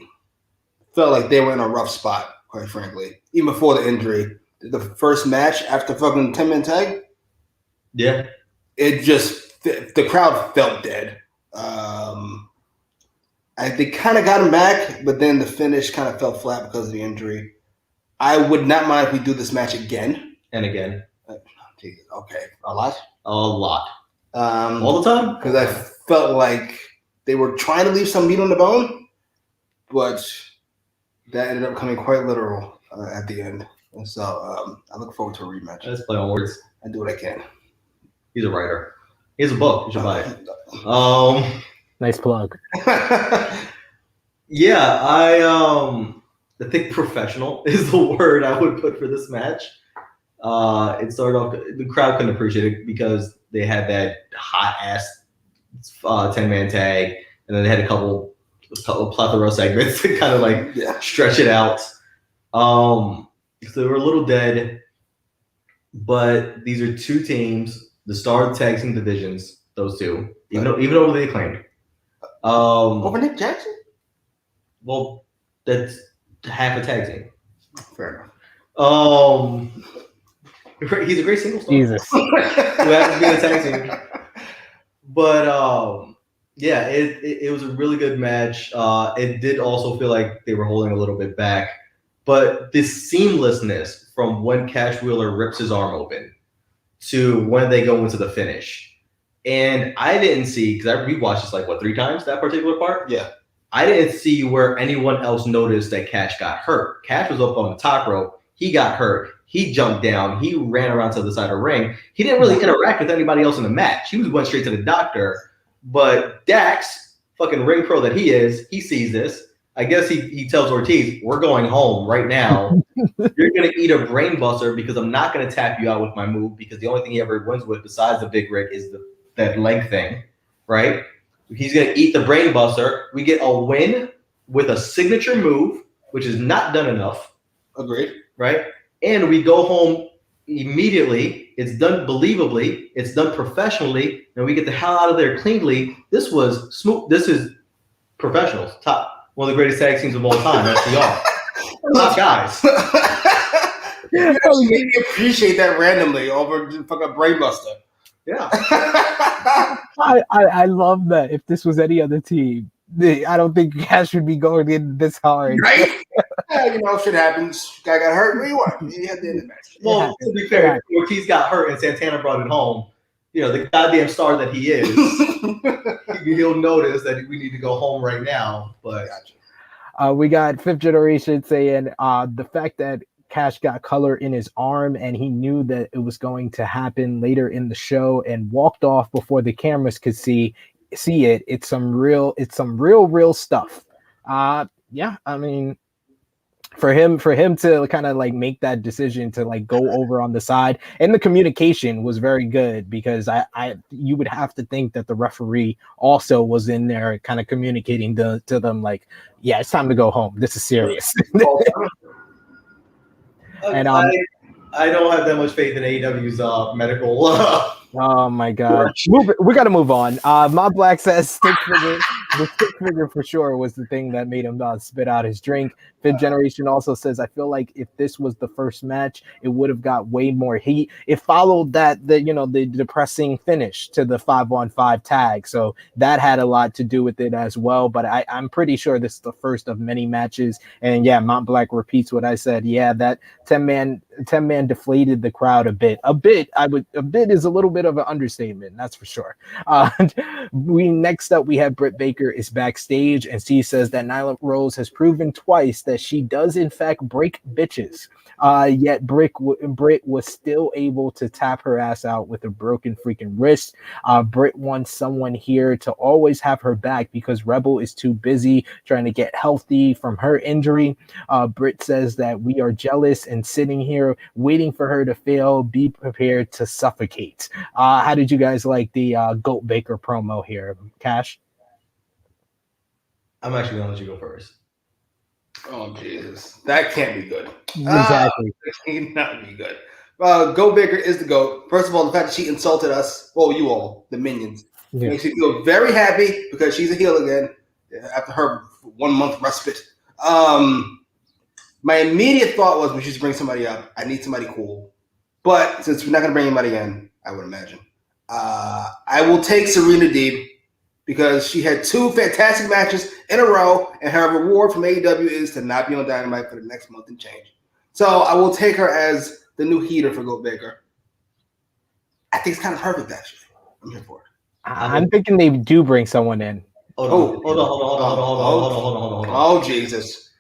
felt like they were in a rough spot, quite frankly, even before the injury. The first match after fucking 10-man tag, yeah, it just the crowd felt dead. They kind of got him back, but then the finish kind of fell flat because of the injury. I would not mind if we do this match again. And again. Okay. A lot? A lot. All the time? Because I felt like they were trying to leave some meat on the bone, but that ended up coming quite literal at the end. And so I look forward to a rematch. Let's play on words. I do what I can. He's a writer. He has a book. You should buy it. Nice plug. Yeah, I think professional is the word I would put for this match. It started off, the crowd couldn't appreciate it because they had that hot ass 10-man tag, and then they had a couple plethora segments to kind of like stretch it out. So they were a little dead, but these are two teams, the star of the tag team divisions, those two, even over the Acclaimed. Over Nick Jackson? Well, that's half a tag team. Fair enough. He's a great single star. Jesus. Who happens to be in a tag team. But Yeah, it was a really good match. It did also feel like they were holding a little bit back, but this seamlessness from when Cash Wheeler rips his arm open to when they go into the finish. And I didn't see, because I rewatched this like, what, 3 times, that particular part? Yeah. I didn't see where anyone else noticed that Cash got hurt. Cash was up on the top rope. He got hurt. He jumped down. He ran around to the side of the ring. He didn't really interact with anybody else in the match. He went straight to the doctor. But Dax, fucking ring pro that he is, he sees this. I guess he tells Ortiz, we're going home right now. You're going to eat a brain buster because I'm not going to tap you out with my move, because the only thing he ever wins with besides the big rig is that leg thing, right? He's going to eat the brain buster. We get a win with a signature move, which is not done enough. Agreed. Right? And we go home immediately. It's done believably. It's done professionally. And we get the hell out of there cleanly. This was smooth. This is professionals. Top. One of the greatest tag teams of all time. FTR. Top guys. You actually made me appreciate that randomly over the fucking brainbuster. Yeah. I love that. If this was any other team, I don't think Cash would be going in this hard. Right? Yeah, shit happens. Guy got hurt. What do you want? You had to end the match. Well, to be fair, Ortiz got hurt and Santana brought it home. The goddamn star that he is, he'll notice that we need to go home right now. But we got Fifth Generation saying the fact that Cash got color in his arm and he knew that it was going to happen later in the show and walked off before the cameras could see it. It's some real stuff. Yeah, I mean, for him to kind of like make that decision to like go over on the side, and the communication was very good, because you would have to think that the referee also was in there kind of communicating to them like, yeah, it's time to go home. This is serious. And I don't have that much faith in AEW's medical. Oh my God, we got to move on. My Black says stick figure. The stick figure for sure was the thing that made him spit out his drink. Fifth Generation also says, I feel like if this was the first match, it would have got way more heat. It followed the depressing finish to the 5-on-5 tag, so that had a lot to do with it as well. But I'm pretty sure this is the first of many matches. And yeah, Mont Black repeats what I said. Yeah, that 10-man deflated the crowd a bit. A bit is a little bit of an understatement, that's for sure. Next up we have Britt Baker is backstage, and she says that Nyla Rose has proven twice that she does in fact break bitches. Yet Britt was still able to tap her ass out with a broken freaking wrist. Britt wants someone here to always have her back because Rebel is too busy trying to get healthy from her injury. Britt says that we are jealous and sitting here waiting for her to fail. Be prepared to suffocate. How did you guys like the Goat Baker promo here, Cash? I'm actually going to let you go first. Oh, Jesus. That can't be good. Exactly. That cannot be good. Goat Baker is the GOAT. First of all, the fact that she insulted us, well, you all, the minions, makes me feel very happy because she's a heel again after her 1 month respite. My immediate thought was we should bring somebody up. I need somebody cool. But since we're not going to bring anybody in, I would imagine, I will take Serena Deeb, because she had 2 fantastic matches in a row, and her reward from AEW is to not be on Dynamite for the next month and change. So I will take her as the new heater for Goat Baker. I think it's kind of perfect, actually. I'm here for it. I'm thinking they do bring someone in. Hold on. Oh, Jesus.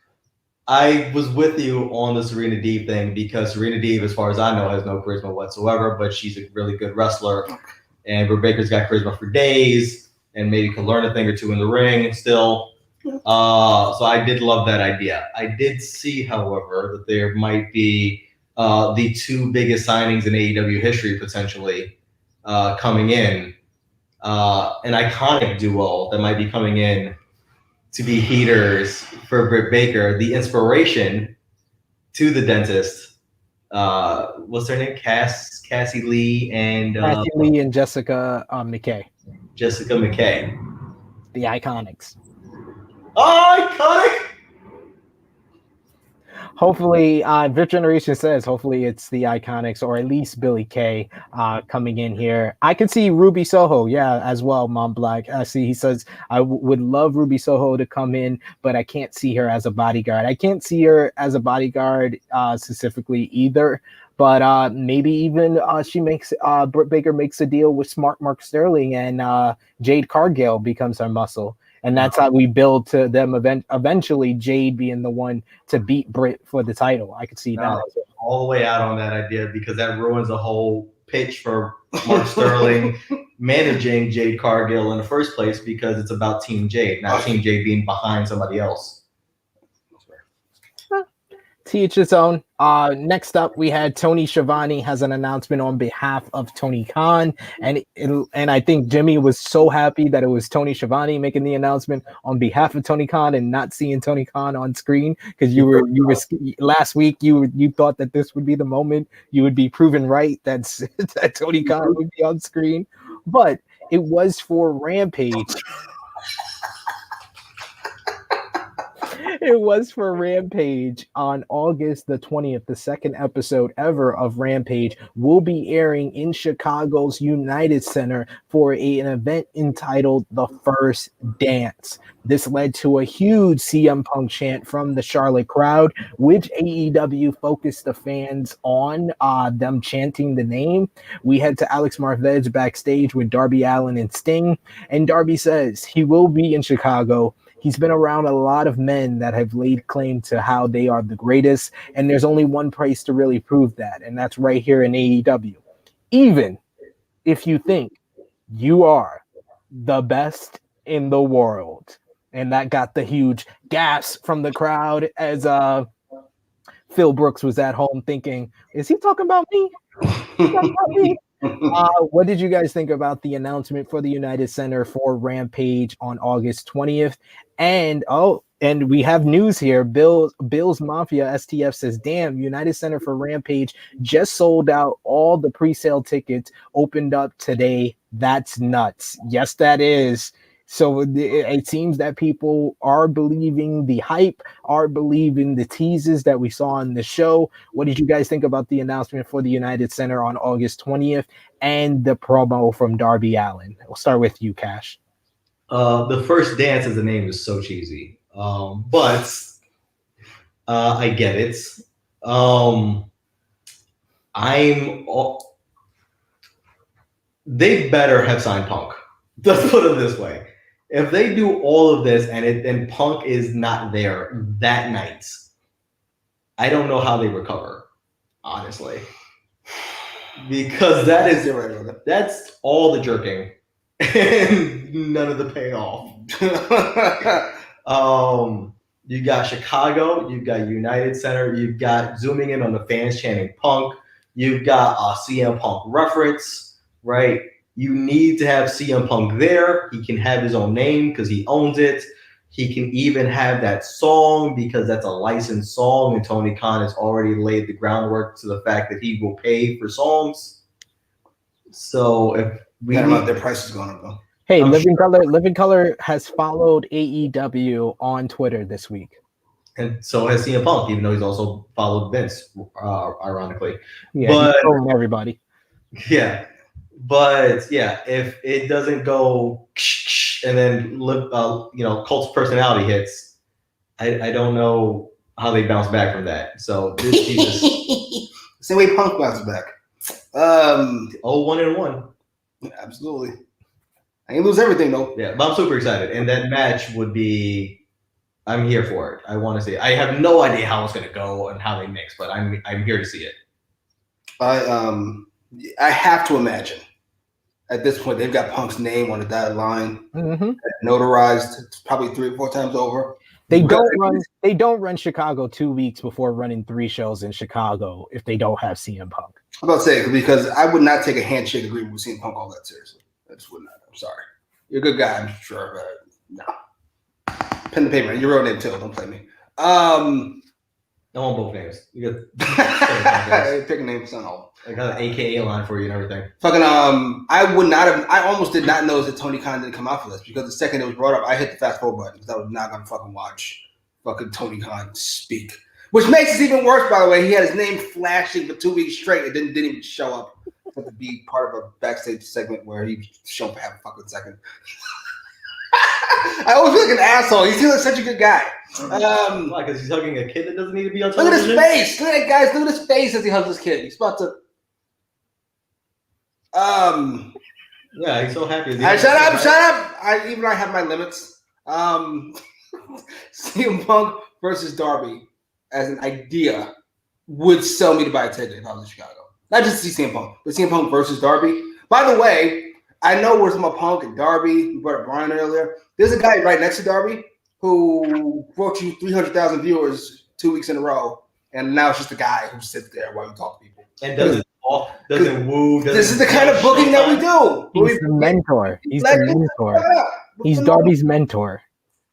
I was with you on the Serena Deeb thing because Serena Deeb, as far as I know, has no charisma whatsoever, but she's a really good wrestler. And Britt Baker's got charisma for days, and maybe can learn a thing or two in the ring still. So I did love that idea. I did see, however, that there might be the 2 biggest signings in AEW history potentially coming in. An iconic duo that might be coming in to be heaters for Britt Baker. The inspiration to the dentist. What's her name? Cassie Lee and Cassie Lee and Jessica McKay. Jessica McKay. The Iconics. Oh, iconic! Hopefully, Vic Generation says hopefully it's the Iconics or at least Billy Kay coming in here. I could see Ruby Soho, yeah, as well, Mom Black. I see he says I would love Ruby Soho to come in, but I can't see her as a bodyguard. I can't see her as a bodyguard specifically either. But maybe even she makes Britt Baker makes a deal with Smart Mark Sterling and Jade Cargill becomes her muscle. And that's how we build to them eventually Jade being the one to beat Britt for the title. I could see that. All the way out on that idea because that ruins the whole pitch for Mark Sterling managing Jade Cargill in the first place because it's about Team Jade, not Team Jade being behind somebody else. To each his own. Next up, we had Tony Schiavone has an announcement on behalf of Tony Khan, and I think Jimmy was so happy that it was Tony Schiavone making the announcement on behalf of Tony Khan and not seeing Tony Khan on screen because you were last week you thought that this would be the moment you would be proven right that Tony Khan would be on screen, but it was for Rampage. It was for Rampage on August the 20th. The second episode ever of Rampage will be airing in Chicago's United Center for an event entitled The First Dance. This led to a huge CM Punk chant from the Charlotte crowd, which AEW focused the fans on them chanting the name. We head to Alex Marvez backstage with Darby Allin and Sting, and Darby says he will be in Chicago. He's been around a lot of men that have laid claim to how they are the greatest, and there's only one place to really prove that, and that's right here in AEW. Even if you think you are the best in the world. And that got the huge gasp from the crowd as Phil Brooks was at home thinking, is he talking about me? What did you guys think about the announcement for the United Center for Rampage on August 20th? And we have news here. Bill's Mafia STF says, damn, United Center for Rampage just sold out all the pre-sale tickets opened up today. That's nuts. Yes, that is. So it seems that people are believing the hype, are believing the teases that we saw on the show. What did you guys think about the announcement for the United Center on August 20th and the promo from Darby Allin? We'll start with you, Cash. The First Dance as a name is so cheesy, but I get it. They better have signed Punk. Let's put it this way. If they do all of this and Punk is not there that night, I don't know how they recover, honestly. Because that's all the jerking and none of the payoff. You got Chicago, you've got United Center, you've got zooming in on the fans chanting Punk, you've got a CM Punk reference, right? You need to have CM Punk there. He can have his own name because he owns it. He can even have that song because that's a licensed song, and Tony Khan has already laid the groundwork to the fact that he will pay for songs. So if we their price is going up though. Hey, Living Color has followed AEW on Twitter this week. And so has CM Punk, even though he's also followed Vince, ironically. Yeah, he's trolling everybody. Yeah. But yeah, if it doesn't go and then Colt's personality hits, I don't know how they bounce back from that. So this Jesus. Same way Punk bounced back. 1-1. Absolutely. I ain't lose everything though. Yeah, but I'm super excited, and that match would be. I'm here for it. I want to see it. I have no idea how it's going to go and how they mix, but I'm here to see it. I have to imagine at this point they've got Punk's name on the dotted line, notarized. It's probably 3 or 4 times over. They don't run Chicago 2 weeks before running 3 shows in Chicago if they don't have CM Punk. I'm about to say because I would not take a handshake agreement with CM Punk all that seriously. I just would not. I'm sorry. You're a good guy, I'm sure, but no. Pen and paper. Your real name too. Don't play me. I want both names. You got pick a name, son. I got an AKA line for you and everything. Fucking I would not have. I almost did not know that Tony Khan didn't come out for this because the second it was brought up, I hit the fast forward button because I was not gonna fucking watch fucking Tony Khan speak. Which makes it even worse, by the way. He had his name flashing for 2 weeks straight. It didn't even show up to be part of a backstage segment where he showed up for half a fucking second. I always feel like an asshole. He seems like such a good guy. Why? Because he's hugging a kid that doesn't need to be on Look television? at his face. Look at that, guys. Look at his face as he hugs his kid. He's about to. Yeah, he's so happy. Shut up. I have my limits. CM Punk versus Darby as an idea would sell me to buy a ticket if I was in Chicago. Not just to see CM Punk, but CM Punk versus Darby. By the way, I know we're talking about Punk and Darby. We brought up Brian earlier. There's a guy right next to Darby who brought you 300,000 viewers 2 weeks in a row, and now it's just a guy who sits there while you talk to people. And doesn't woo. This is the kind of booking that we do. He's the mentor. He's the mentor. He's Darby's mentor.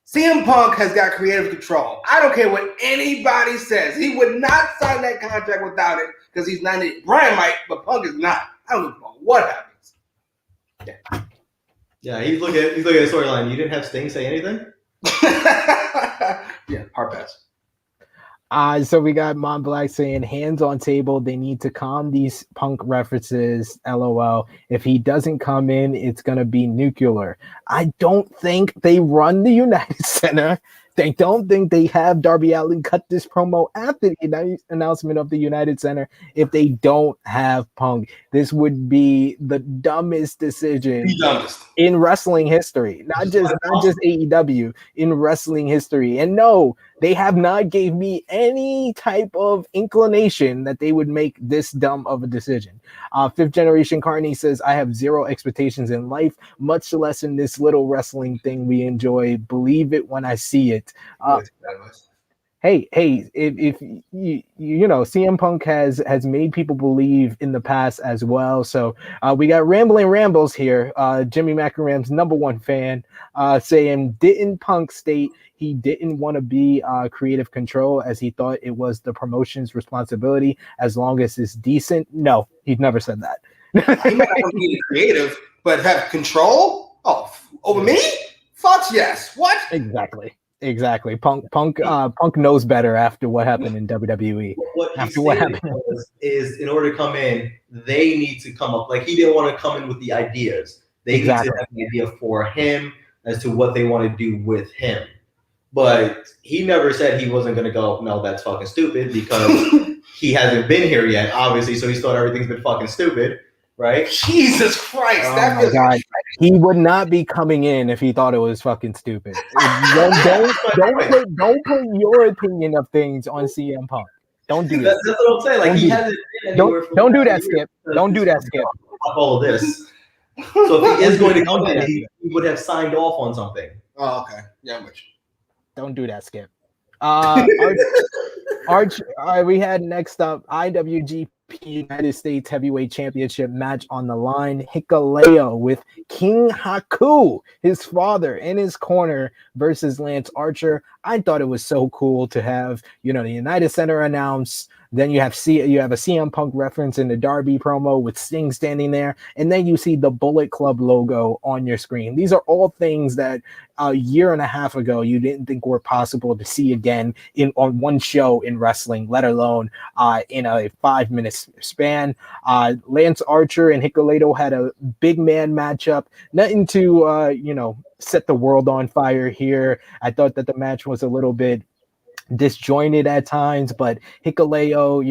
CM Punk has got creative control. I don't care what anybody says. He would not sign that contract without it because he's not. Brian might, but Punk is not. I don't know what happens. Yeah, he's looking at the storyline. You didn't have Sting say anything? Yeah, hard pass. So we got Mom Black saying hands on table. They need to calm these Punk references. LOL. If he doesn't come in, it's gonna be nuclear. I don't think they run the United Center. They don't think they have Darby Allin cut this promo after the announcement of the United Center. If they don't have Punk, this would be the dumbest decision in wrestling history. Not just AEW, in wrestling history. And no, they have not gave me any type of inclination that they would make this dumb of a decision. Fifth Generation Carney says, I have zero expectations in life, much less in this little wrestling thing we enjoy. Believe it when I see it. Hey, if you know, CM Punk has made people believe in the past as well. So we got Rambling Rambles here. Jimmy Macram's #1 fan saying, didn't Punk state he didn't want to be creative control as he thought it was the promotion's responsibility as long as it's decent? No, he'd never said that. He might not be creative, but have control? Oh, over me? Fuck yes. What? Exactly. Punk knows better after what happened in WWE. What happened is in order to come in, they need to come up. Like, he didn't want to come in with the ideas. They need to have an idea for him as to what they want to do with him. But he never said he wasn't going to go, no, that's fucking stupid, because he hasn't been here yet, obviously, so he's thought everything's been fucking stupid, right? Jesus Christ. Oh my God. He would not be coming in if he thought it was fucking stupid. Don't put your opinion of things on CM Punk. Don't do that. That's what I'm saying. Like, he hasn't been anywhere. Don't do that, Skip. Don't do that, Skip. All of this. So if he is going to come in, he would have signed off on something. Oh, okay. Yeah, I'm with you. Don't do that, Skip. We had next up IWGP United States Heavyweight Championship match on the line. Hikuleo with King Haku, his father, in his corner versus Lance Archer. I thought it was so cool to have, you know, the United Center announce. Then you have a CM Punk reference in the Darby promo with Sting standing there, and then you see the Bullet Club logo on your screen. These are all things that a year and a half ago you didn't think were possible to see again on one show in wrestling, let alone in a 5-minute span. Lance Archer and Hikuleo had a big man matchup. Nothing to set the world on fire here. I thought that the match was a little bit disjointed at times, but Hikuleo,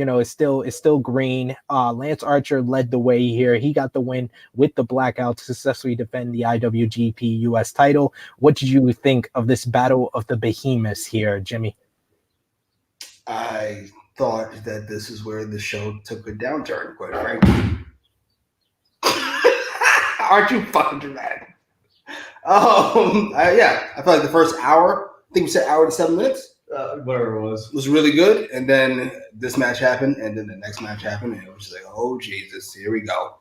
is still green. Lance Archer led the way here. He got the win with the blackout to successfully defend the IWGP US title. What did you think of this battle of the behemoths here, Jimmy? I thought that this is where the show took a downturn, quite frankly. Aren't you fucking dramatic? I felt like the first hour, I think we said hour and 7 minutes. Whatever it was really good, and then this match happened, and then the next match happened, and it was just like, oh Jesus, here we go.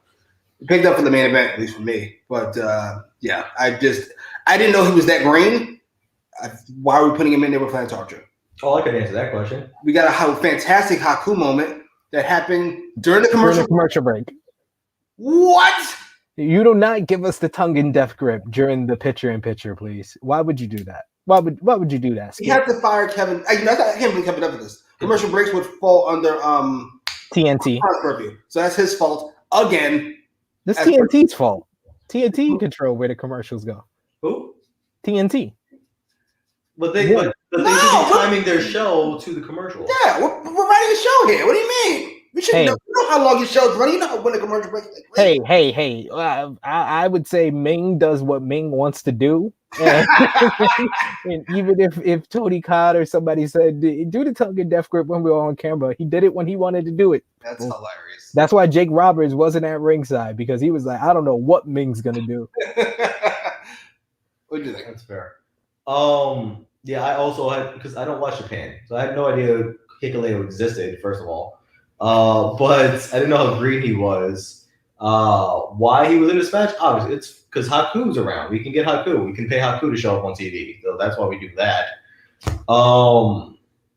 It picked up for the main event, at least for me. But I didn't know he was that green. Why are we putting him in there with Lance Archer? Oh, I could answer that question. We got a fantastic Haku moment that happened during the commercial break. What? You do not give us the tongue in death grip during the picture-in-picture, please. Why would you do that? Why would you do that? He had to fire Kevin. I can't believe Kevin up for this. commercial breaks would fall under TNT. purview. So that's his fault again. This TNT's fault. TNT control where the commercials go. Who? TNT. But they should be timing their show to the commercial. Yeah, we're writing a show here. What do you mean? We should know how long your show's running. You know when the commercial breaks. Hey. I would say Ming does what Ming wants to do. And even if Tony Khan or somebody said, do the tongue and death grip when we were on camera, he did it when he wanted to do it. That's hilarious. That's why Jake Roberts wasn't at ringside, because he was like, I don't know what Ming's going to do. What do you think? That's fair. Yeah, I also had, because I don't watch Japan, so I had no idea Hikuleo existed, first of all. But I didn't know how green he was. Why he was in this match? Obviously, it's because Haku's around. We can get Haku. We can pay Haku to show up on TV. So that's why we do that.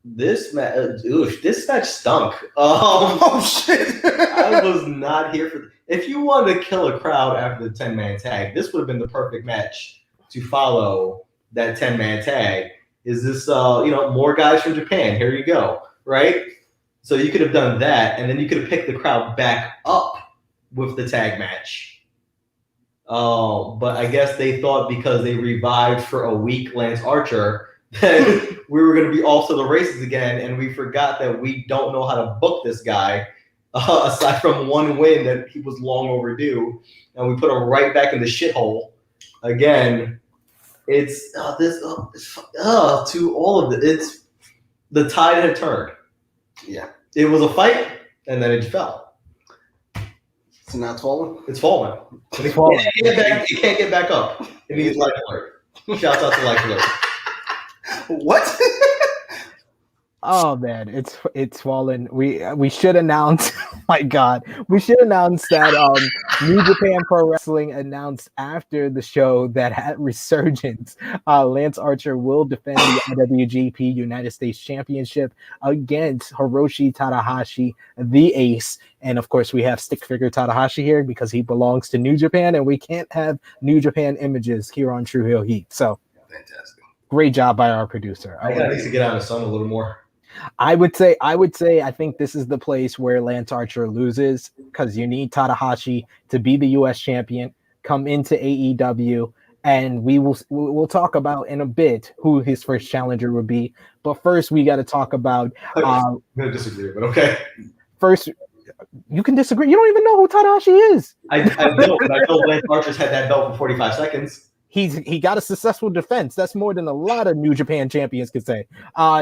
This match stunk. Oh shit! I was not here for. If you wanted to kill a crowd after the 10-man tag, this would have been the perfect match to follow that 10-man tag. Is this more guys from Japan? Here you go, right? So you could have done that, and then you could have picked the crowd back up with the tag match. But I guess they thought because they revived for a week Lance Archer that we were going to be off to the races again, and we forgot that we don't know how to book this guy, aside from one win that he was long overdue, and we put him right back in the shithole again. It's to all of it. It's the tide had turned. Yeah, it was a fight, and then it fell. So now it's falling. It's falling. It can't get back up. It needs life alert. Shouts out to life alert. What? Oh man, it's fallen. We should announce. Oh my God, we should announce that New Japan Pro Wrestling announced after the show that at Resurgence, Lance Archer will defend the IWGP United States Championship against Hiroshi Tanahashi, the Ace. And of course, we have stick figure Tanahashi here because he belongs to New Japan, and we can't have New Japan images here on True Heel Heat. So, fantastic. Great job by our producer. I got to get out of the sun a little more. I would say I think this is the place where Lance Archer loses, because you need Tanahashi to be the US champion, come into AEW, and we'll talk about in a bit who his first challenger would be. But first we got to talk about I'm going to disagree, but okay. First, you can disagree. You don't even know who Tanahashi is. I know, but I know Lance Archer's had that belt for 45 seconds. He got a successful defense. That's more than a lot of New Japan champions could say.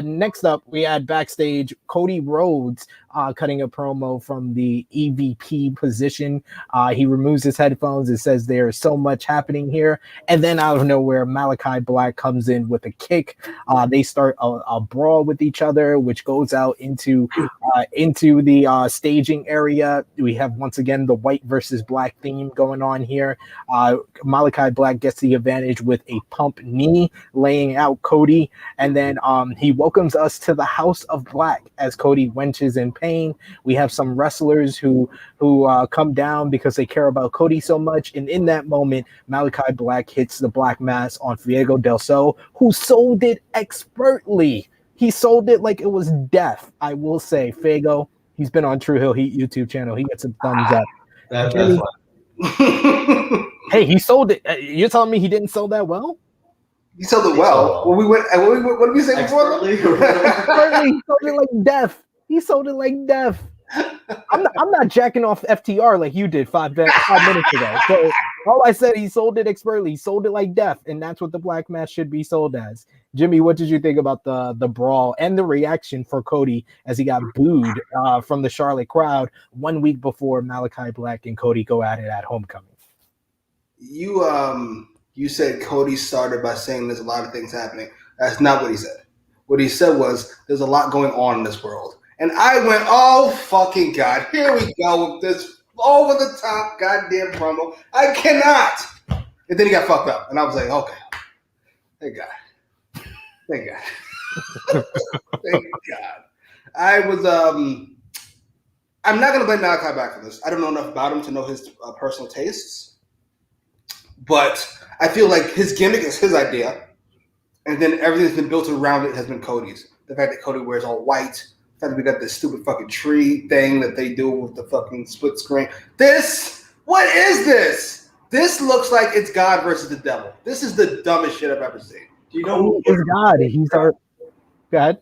Next up, we had backstage Cody Rhodes cutting a promo from the EVP position. He removes his headphones and says there is so much happening here. And then out of nowhere, Malachi Black comes in with a kick. They start a brawl with each other, which goes out into the staging area. We have once again the white versus black theme going on here. Malachi Black gets the advantage with a pump knee, laying out Cody, and then he welcomes us to the House of Black as Cody wenches in pain. We have some wrestlers who come down because they care about Cody so much, and in that moment, Malachi Black hits the Black Mass on Fuego del Sol, who sold it expertly. He sold it like it was death. I will say, Fuego, he's been on True Heel Heat YouTube channel. He gets some thumbs up. That's fine. Hey, he sold it. You're telling me he didn't sell that well? He sold it well. What did we say before? He sold it like death. He sold it like death. I'm not jacking off FTR like you did 5 minutes ago. So all I said, he sold it expertly. He sold it like death, and that's what the Black Mass should be sold as. Jimmy, what did you think about the brawl and the reaction for Cody as he got booed from the Charlotte crowd 1 week before Malachi Black and Cody go at it at Homecoming? You said Cody started by saying there's a lot of things happening. That's not what he said. What he said was there's a lot going on in this world. And I went, oh, fucking God, here we go with this over-the-top goddamn promo. I cannot. And then he got fucked up. And I was like, okay. Thank God. Thank God. Thank God. I was, I'm not going to blame Malachi Black for this. I don't know enough about him to know his personal tastes. But I feel like his gimmick is his idea. And then everything that's been built around it has been Cody's. The fact that Cody wears all white, fact, we got this stupid fucking tree thing that they do with the fucking split screen. What is this? This looks like it's God versus the devil. This is the dumbest shit I've ever seen. Do you know who is God? He's our God.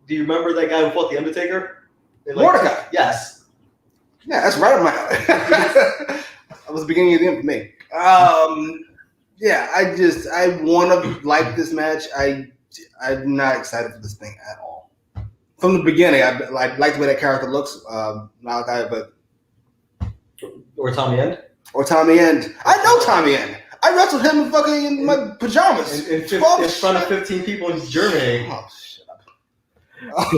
Do you remember that guy who fought the Undertaker? Mordecai. Yes. Yeah, that's right on my alley. That was the beginning of the end for me. Yeah, I want to like this match. I'm not excited for this thing at all. From the beginning, I like the way that character looks, Malachi, but or Tommy End. I know Tommy End. I wrestled him fucking in my pajamas in front of 15 people in Germany. Oh, shut up.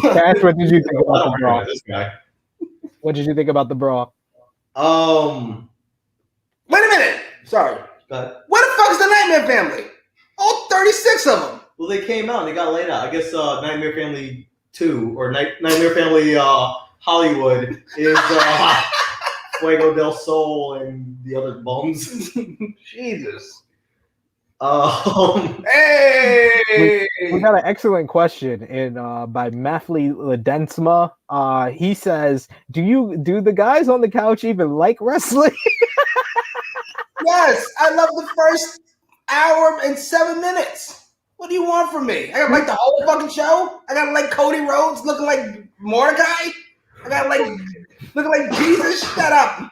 Cash, what did you think about the brawl? This guy. What did you think about the brawl? Wait a minute. Sorry. Where the fuck is the Nightmare Family? All 36 of them. Well, they came out and they got laid out. I guess Nightmare Family 2 or Nightmare Family Hollywood is Fuego del Sol and the other bums. Jesus. Hey! We got an excellent question by Mafli Ledensma. He says, do the guys on the couch even like wrestling? Yes, I love the first hour and 7 minutes. What do you want from me? I gotta like the whole fucking show? I gotta like Cody Rhodes looking like Mordecai? I gotta like looking like Jesus? Shut up.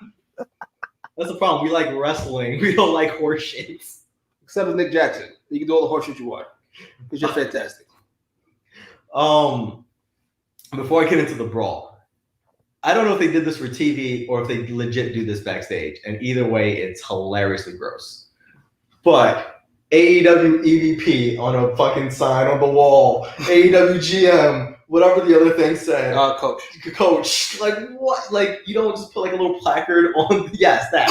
That's the problem. We like wrestling. We don't like horse shits. Except with Nick Jackson. You can do all the horse shit you want. Because you're fantastic. Before I get into the brawl, I don't know if they did this for TV or if they legit do this backstage. And either way, it's hilariously gross. But AEW EVP on a fucking sign on the wall. AEW GM, whatever the other thing said. Coach. Like, what? Like, you don't just put like a little placard on. Yes, that.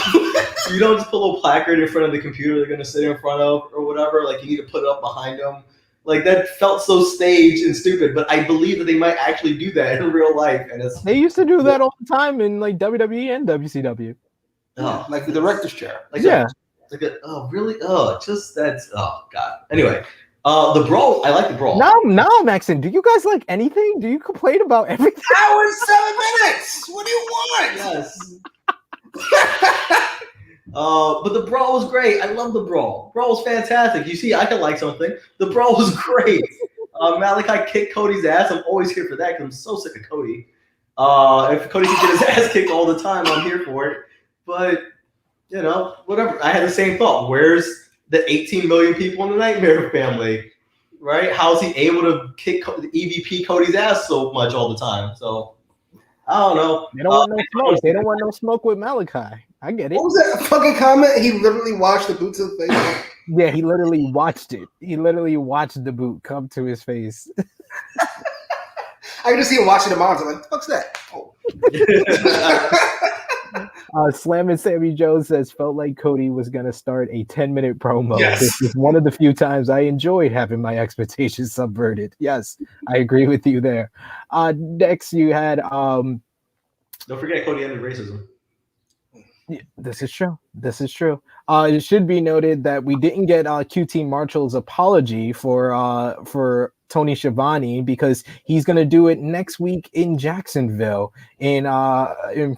You don't just put a little placard in front of the computer they're going to sit in front of or whatever. Like, you need to put it up behind them. Like, that felt so staged and stupid, but I believe that they might actually do that in real life. And they used to do that all the time in like WWE and WCW. Oh, like the director's chair. Like yeah. Oh, really? Oh, just that's. Oh, God. Anyway, the brawl. I like the brawl. No, Maxon. Do you guys like anything? Do you complain about everything? Hour and 7 minutes. What do you want? Yes. But the brawl was great. I love the brawl. Brawl was fantastic. You see, I can like something. The brawl was great. Malachi kicked Cody's ass. I'm always here for that because I'm so sick of Cody. If Cody can get his ass kicked all the time, I'm here for it. But, you know, whatever. I had the same thought. Where's the 18 million people in the Nightmare Family? Right? How is he able to kick the EVP Cody's ass so much all the time? So, I don't know. They don't want no smoke. They don't want no smoke with Malachi. I get it. What was that fucking comment? He literally watched the boot to the face. Yeah, he literally watched it. He literally watched the boot come to his face. I can just see him watching the monitor. Like, what the fuck's that? Oh. Slam and Sammy Jones says, felt like Cody was going to start a 10-minute promo. Yes. This is one of the few times I enjoyed having my expectations subverted. Yes, I agree with you there. Next, you had... Don't forget Cody ended racism. Yeah, this is true. It should be noted that we didn't get QT Marshall's apology for Tony Schiavone because he's going to do it next week in Jacksonville in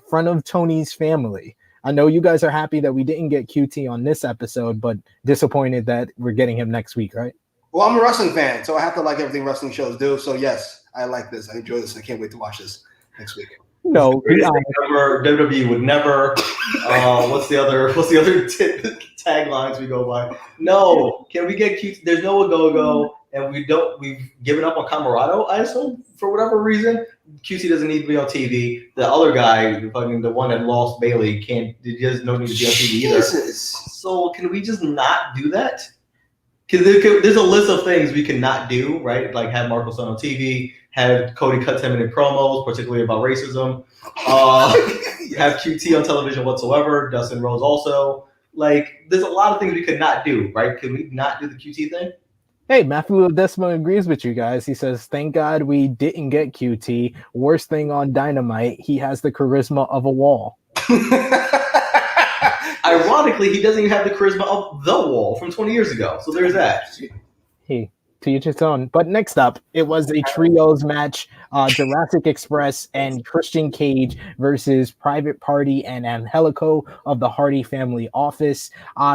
front of Tony's family. I know you guys are happy that we didn't get QT on this episode, but disappointed that we're getting him next week, right? Well, I'm a wrestling fan, so I have to like everything wrestling shows do. So yes, I like this. I enjoy this. I can't wait to watch this next week. No, WWE would never. What's the other taglines we go by? No, can we get QT? There's no go, and we've given up on Camarado. I assume for whatever reason, QT doesn't need to be on TV. The other guy, the one that lost Bailey, he has no need to be on TV either. So can we just not do that? Because there's a list of things we cannot do, right? Like have Marco Stunt on TV, have Cody cut 10-minute promos, particularly about racism, have QT on television whatsoever, Dustin Rhodes also. Like, there's a lot of things we could not do, right? Can we not do the QT thing? Hey, Matthew Desmond agrees with you guys. He says, thank God we didn't get QT. Worst thing on Dynamite, he has the charisma of a wall. Ironically, he doesn't even have the charisma of the Wall from 20 years ago. So there's that. Hey, to each its own. But next up, it was a trios match. Jurassic Express and Christian Cage versus Private Party and Angelico of the Hardy Family Office.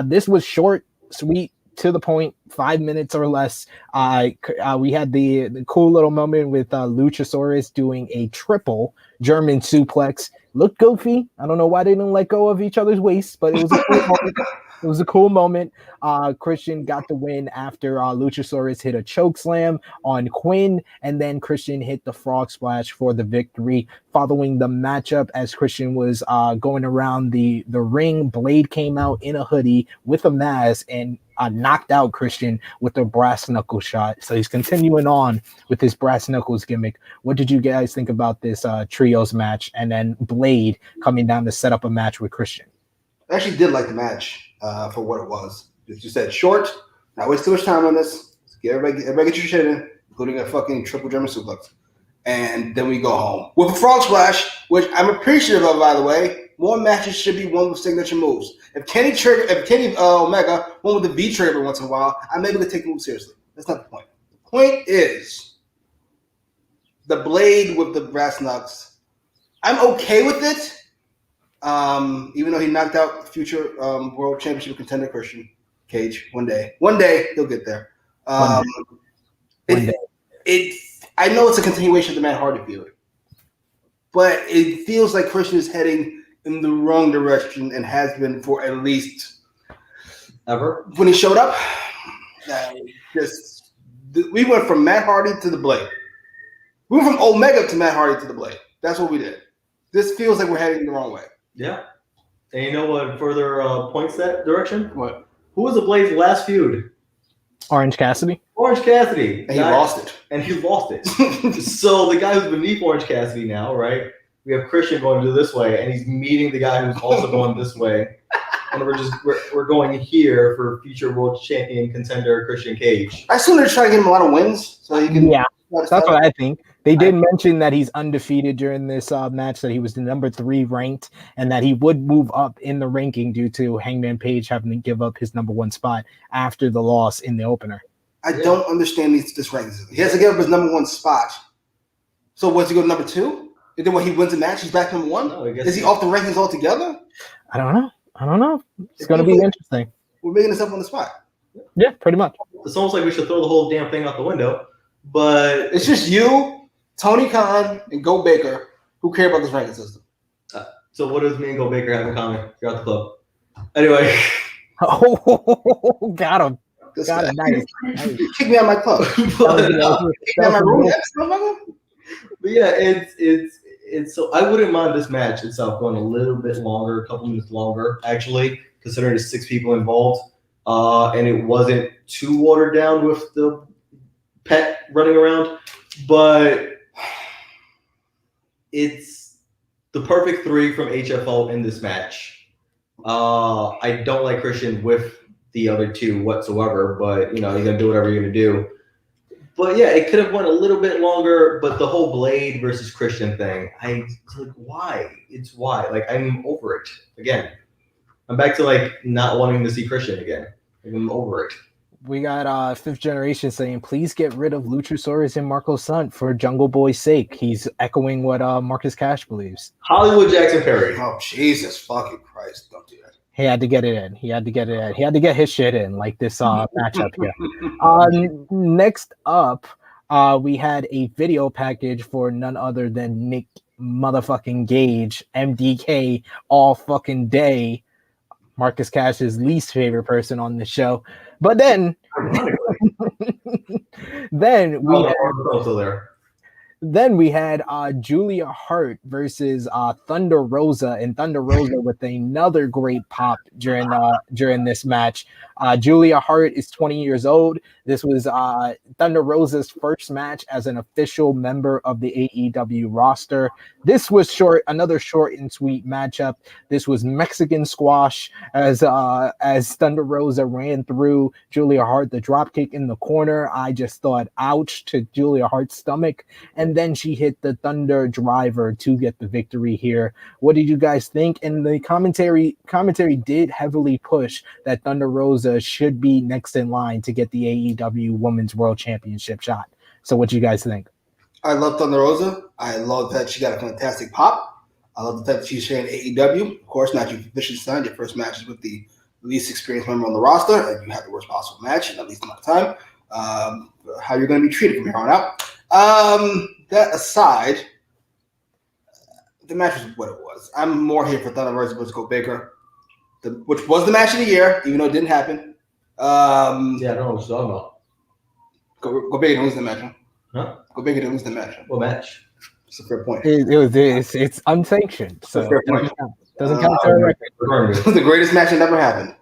This was short, sweet, to the point, 5 minutes or less. We had the cool little moment with Luchasaurus doing a triple German suplex. Looked goofy. I don't know why they didn't let go of each other's waists, but it was a cool moment. It was a cool moment. Christian got the win after Luchasaurus hit a choke slam on Quinn, and then Christian hit the frog splash for the victory. Following the matchup, as Christian was going around the ring, Blade came out in a hoodie with a mask and knocked out Christian with a brass knuckle shot. So he's continuing on with his brass knuckles gimmick. What did you guys think about this trios match, and then Blade coming down to set up a match with Christian? I actually did like the match for what it was. As you said, short, not waste too much time on this. Everybody get your shit in, including a fucking triple German suplex. And then we go home with a frog splash, which I'm appreciative of, by the way. More matches should be one with signature moves. If Kenny Omega won with the V trigger every once in a while, I'm able to take the move seriously. That's not the point. The point is the Blade with the brass knucks. I'm okay with it. Even though he knocked out future world championship contender Christian Cage one day he'll get there. I know it's a continuation of the Matt Hardy feud, but it feels like Christian is heading in the wrong direction and has been for at least ever. When he showed up, we went from Matt Hardy to the Blade. We went from Omega to Matt Hardy to the Blade. That's what we did. This feels like we're heading the wrong way. Yeah. And you know what further points that direction? What? Who was the Blade's last feud? Orange Cassidy. Orange Cassidy. And he lost it. And he lost it. So the guy who's beneath Orange Cassidy now, right? We have Christian going to do this way, and he's meeting the guy who's also going this way. And we're going here for future world champion contender Christian Cage. I assume they're trying to get him a lot of wins so he can. Yeah, that's what I think. They did mention that he's undefeated during this match, that he was the number 3 ranked, and that he would move up in the ranking due to Hangman Page having to give up his number 1 spot after the loss in the opener. I don't understand this ranking system. He has to give up his number 1 spot. So what's he go to number 2? And then when he wins a match, he's back number 1? No, is he off the rankings altogether? I don't know. It's going to be interesting. We're making this up on the spot. Yeah, pretty much. It's almost like we should throw the whole damn thing out the window. But it's just you, Tony Khan, and Go Baker who care about this ranking system. So what does me and Go Baker have in common? You're out the club. Anyway. Oh, got him. Got him. Nice. Kick me out of my club. Kick me out of my room. But yeah, it's so I wouldn't mind this match itself going a little bit longer, a couple minutes longer, actually, considering there's 6 people involved. And it wasn't too watered down with the pet running around. But it's the perfect 3 from HFO in this match. I don't like Christian with the other 2 whatsoever, but you're gonna do whatever you're gonna do. But yeah, it could have went a little bit longer, but the whole Blade versus Christian thing, why? It's why. I'm over it again. I'm back to not wanting to see Christian again. I'm over it. We got 5th Generation saying, please get rid of Luchasaurus and Marco Stunt for Jungle Boy's sake. He's echoing what Marcus Cash believes. Hollywood Jackson Perry. Oh, Jesus fucking Christ. Don't do that. He had to get it in. He had to get his shit in, like this matchup here. Next up, we had a video package for none other than Nick motherfucking Gage, MDK, all fucking day. Marcus Cash's least favorite person on the show. But then we had Julia Hart versus Thunder Rosa, and Thunder Rosa with another great pop during this match. Julia Hart is 20 years old. This was Thunder Rosa's first match as an official member of the AEW roster. This was another short and sweet matchup. This was Mexican squash as Thunder Rosa ran through Julia Hart, the dropkick in the corner. I just thought, ouch, to Julia Hart's stomach. And then she hit the Thunder Driver to get the victory here. What did you guys think? And the commentary did heavily push that Thunder Rosa should be next in line to get the AEW Women's World Championship shot. So what do you guys think? I love Thunder Rosa. I love that she got a fantastic pop. I love the fact that she's sharing AEW. Of course, not your efficient son. Your first match is with the least experienced member on the roster, and you have the worst possible match in the least amount of time. How you're going to be treated from here on out. That aside, the match was what it was. I'm more here for Thunder Rosa versus Go Baker, which was the match of the year, even though it didn't happen. Yeah, I don't know what you're talking about. Go Baker didn't lose the match. Huh? Go Baker didn't lose the match. What match? It's a fair point. It's unsanctioned, so fair point. doesn't count to our record. It was the greatest match that ever happened.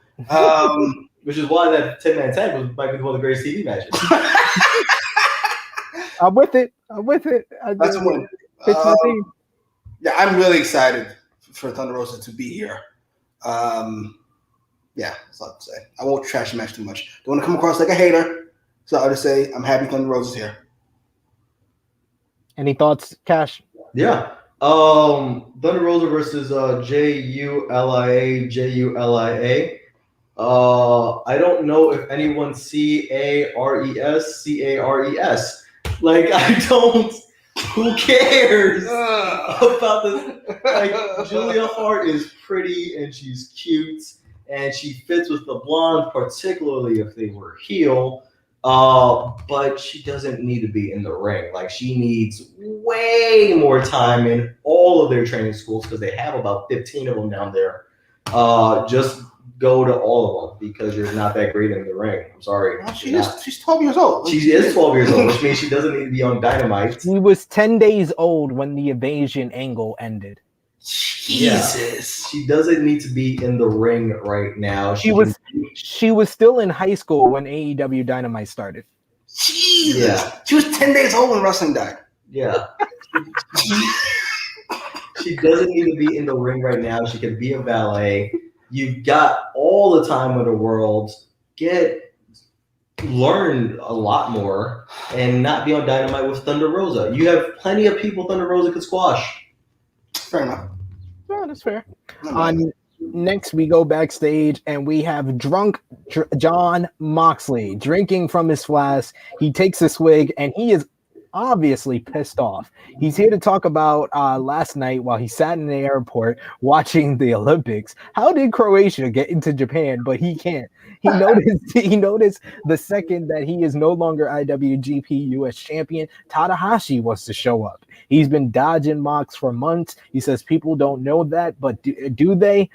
Which is why that 10-man tag might be one of the greatest TV matches. I'm with it. That's a win. It's my team. Yeah, I'm really excited for Thunder Rosa to be here. Yeah, that's all I have to say. I won't trash the match too much. Don't want to come across like a hater. So I'll just say I'm happy Thunder Rosa's here. Any thoughts, Cash? Yeah. Thunder Rosa versus Julia. I don't know if anyone Cares. Like, I don't. Who cares about this? Like, Julia Hart is pretty and she's cute and she fits with the blonde, particularly if they were heel. But she doesn't need to be in the ring. Like, she needs way more time in all of their training schools because they have about 15 of them down there. Just go to all of them because you're not that great in the ring. I'm sorry. Well, she's 12 years old. She is 12 years old, which means she doesn't need to be on Dynamite. He was 10 days old when the evasion angle ended. Jesus. Yeah. She doesn't need to be in the ring right now. She was still in high school when AEW Dynamite started. Jesus. Yeah. She was 10 days old when wrestling died. Yeah. She doesn't need to be in the ring right now. She can be a valet. You've got all the time in the world. Learn a lot more and not be on Dynamite with Thunder Rosa. You have plenty of people Thunder Rosa could squash. Fair enough. Oh, that's fair. Next, we go backstage and we have drunk Jon Moxley drinking from his flask. He takes a swig and he is obviously pissed off. He's here to talk about last night while he sat in the airport watching the Olympics. How did Croatia get into Japan, but he can't? He noticed the second that he is no longer IWGP US champion, Tanahashi wants to show up. He's been dodging Mox for months. He says people don't know that, but do they?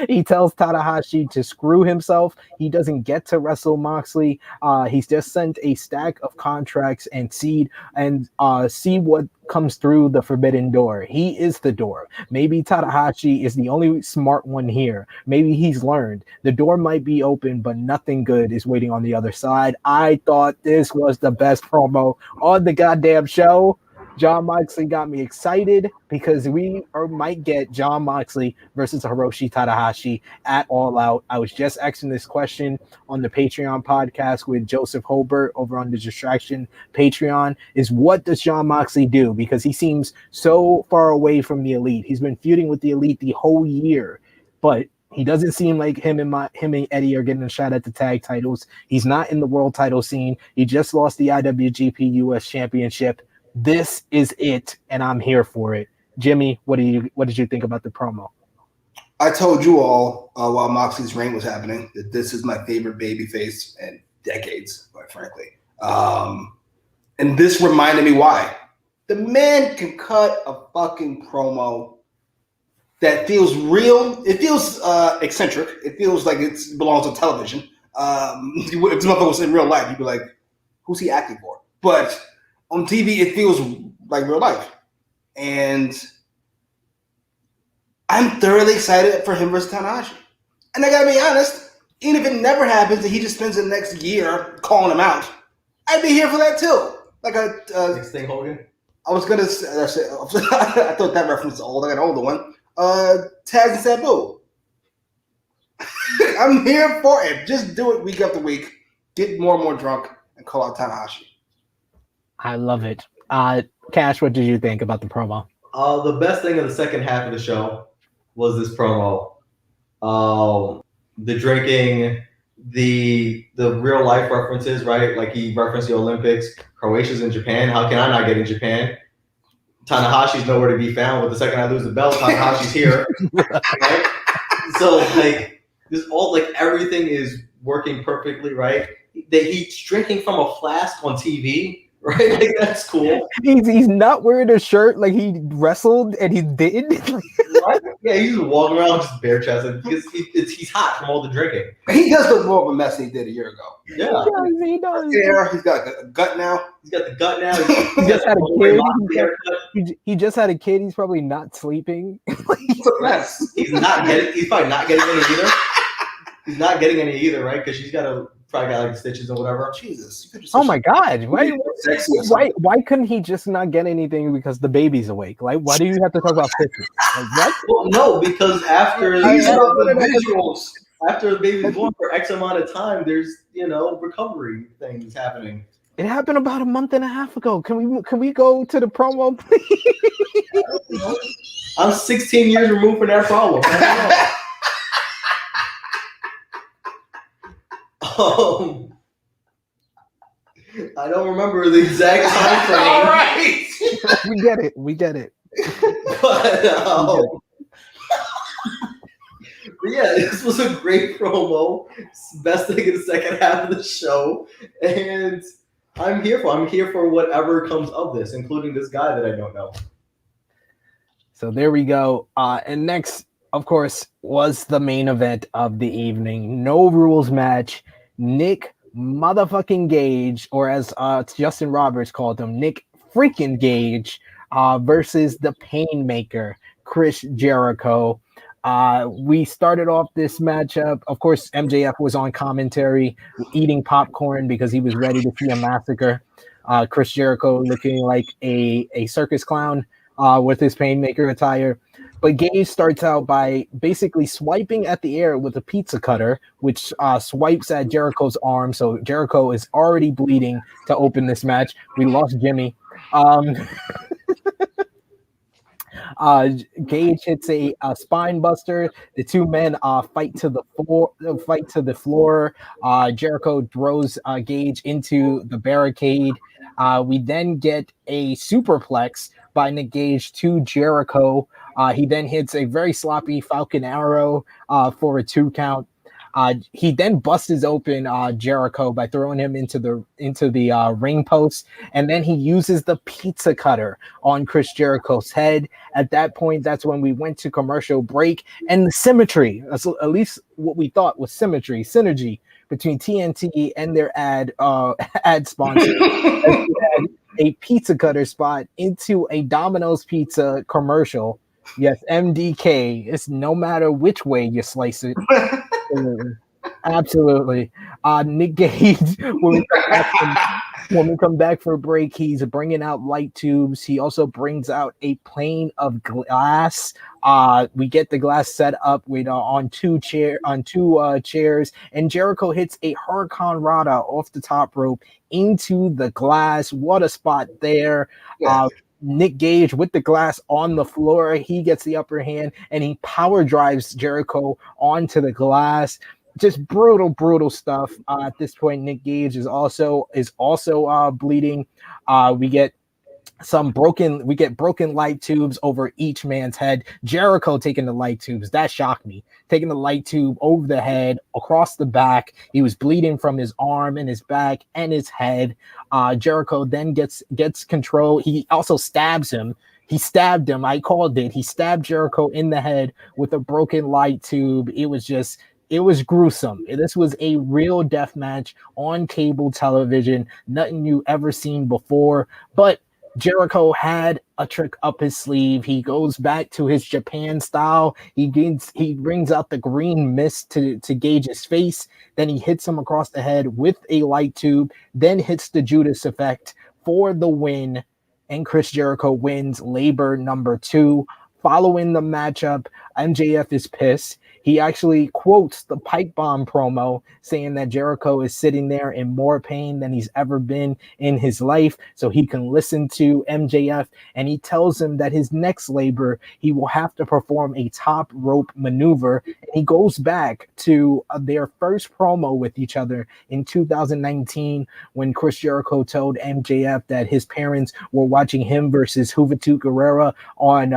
He tells Tanahashi to screw himself. He doesn't get to wrestle Moxley. He's just sent a stack of contracts and see what comes through the forbidden door. He is the door. Maybe Tanahashi is the only smart one here. Maybe he's learned. The door might be open, but nothing good is waiting on the other side. I thought this was the best promo on the goddamn show. Jon Moxley got me excited because we might get Jon Moxley versus Hiroshi Tanahashi at All Out. I was just asking this question on the Patreon podcast with Joseph Hobart over on the Distraction Patreon is what does Jon Moxley do? Because he seems so far away from the Elite. He's been feuding with the Elite the whole year, but he doesn't seem like him and Eddie are getting a shot at the tag titles. He's not in the world title scene. He just lost the IWGP US Championship. This is it, and I'm here for it. Jimmy, what did you think about the promo? I told you all while Moxley's reign was happening that this is my favorite babyface in decades, quite frankly. And this reminded me why. The man can cut a fucking promo that feels real. It feels eccentric. It feels like it belongs on television. If this motherfucker was in real life, you'd be like, who's he acting for? But on TV, it feels like real life. And I'm thoroughly excited for him versus Tanahashi. And I gotta be honest, even if it never happens and he just spends the next year calling him out, I'd be here for that too. Like Next thing, Hogan? I was gonna say, I thought that reference was old. I got an older one. Taz and Sabu. I'm here for it. Just do it week after week. Get more and more drunk and call out Tanahashi. I love it. Cash, what did you think about the promo? The best thing of the second half of the show was this promo. The drinking, the real life references, right? Like he referenced the Olympics. Croatia's in Japan. How can I not get in Japan? Tanahashi's nowhere to be found. But the second I lose the belt, Tanahashi's here. Right? So like this all like everything is working perfectly, right? That he's drinking from a flask on TV, right? Like that's cool. He's not wearing a shirt like he wrestled and he didn't. What? Yeah, he's just walking around just bare chested because he's hot from all the drinking. He does look more of a mess than he did a year ago. Yeah, he does. Yeah, he's got a gut now. he's got the gut now. He just had a kid. Haircut. He just had a kid. He's probably not sleeping. He's a mess. He's probably not getting any either. He's not getting any either, right? Because she's probably got like stitches or whatever. Jesus. You could just Oh my God! sexy or something. Why couldn't he just not get anything because the baby's awake? Like, why do you have to talk about stitches? Like, what? Well, no, because after These after are the visuals. the baby's born for X amount of time, there's recovery things happening. It happened about a month and a half ago. Can we go to the promo, please? I'm 16 years removed from that problem. I don't remember the exact time frame. All right. We get it. But yeah, this was a great promo. Best thing in the second half of the show, and I'm here for whatever comes of this, including this guy that I don't know. So there we go. And next, of course, was the main event of the evening. No rules match. Nick motherfucking Gage, or as Justin Roberts called him, Nick freaking Gage, versus the Painmaker, Chris Jericho. We started off this matchup. Of course, MJF was on commentary eating popcorn because he was ready to see a massacre. Chris Jericho looking like a circus clown with his Painmaker attire. But Gage starts out by basically swiping at the air with a pizza cutter, which swipes at Jericho's arm. So Jericho is already bleeding to open this match. We lost Jimmy. Gage hits a spine buster. The two men fight to the floor. Jericho throws Gage into the barricade. We then get a superplex by Nick Gage to Jericho. He then hits a very sloppy Falcon Arrow for a 2 count. He then busts open Jericho by throwing him into the ring post, and then he uses the pizza cutter on Chris Jericho's head. At that point, that's when we went to commercial break, and the symmetry, at least what we thought was synergy between TNT and their ad sponsor. A pizza cutter spot into a Domino's pizza commercial. Yes, MDK. It's no matter which way you slice it. Absolutely. Nick Gage, when we come back for a break, he's bringing out light tubes. He also brings out a plane of glass. We get the glass set up with on two chairs, and Jericho hits a Hurricane Rana off the top rope into the glass. What a spot there. Yeah. Nick Gage with the glass on the floor. He gets the upper hand and he power drives Jericho onto the glass. Just brutal stuff. At this point, Nick Gage is also bleeding. We get broken light tubes over each man's head. Jericho taking the light tubes. That shocked me. Taking the light tube over the head, across the back. He was bleeding from his arm and his back and his head. Jericho then gets control. He also stabs him. He stabbed him. I called it. He stabbed Jericho in the head with a broken light tube. It was gruesome. This was a real death match on cable television. Nothing you ever seen before. But Jericho had a trick up his sleeve. He goes back to his Japan style. He brings out the green mist to Gage's face. Then he hits him across the head with a light tube. Then hits the Judas effect for the win. And Chris Jericho wins labor number 2. Following the matchup, MJF is pissed. he actually quotes the pipe bomb promo saying that Jericho is sitting there in more pain than he's ever been in his life, so he can listen to MJF, and he tells him that his next labor he will have to perform a top rope maneuver. And he goes back to their first promo with each other in 2019 when Chris Jericho told MJF that his parents were watching him versus Juventud Guerrera on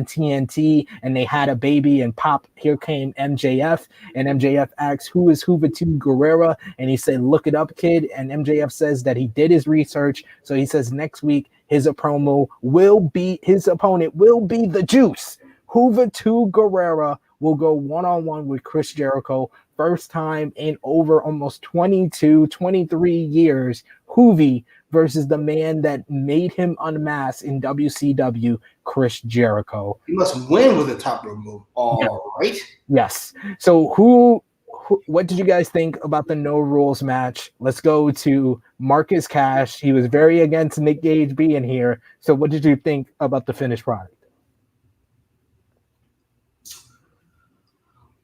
TNT, and they had a baby, and pop, here came MJF, and MJF asks, who is Juventud Guerrera? And he said, look it up, kid. And MJF says that he did his research, so he says next week his opponent will be the Juice. Juventud Guerrera will go one-on-one with Chris Jericho. First time in over almost 23 years. Hoovy versus the man that made him unmasked in WCW, Chris Jericho. He must win with a top rope move. All right. Yes. So what did you guys think about the No Rules match? Let's go to Marcus Cash. He was very against Nick Gage being here. So what did you think about the finished product?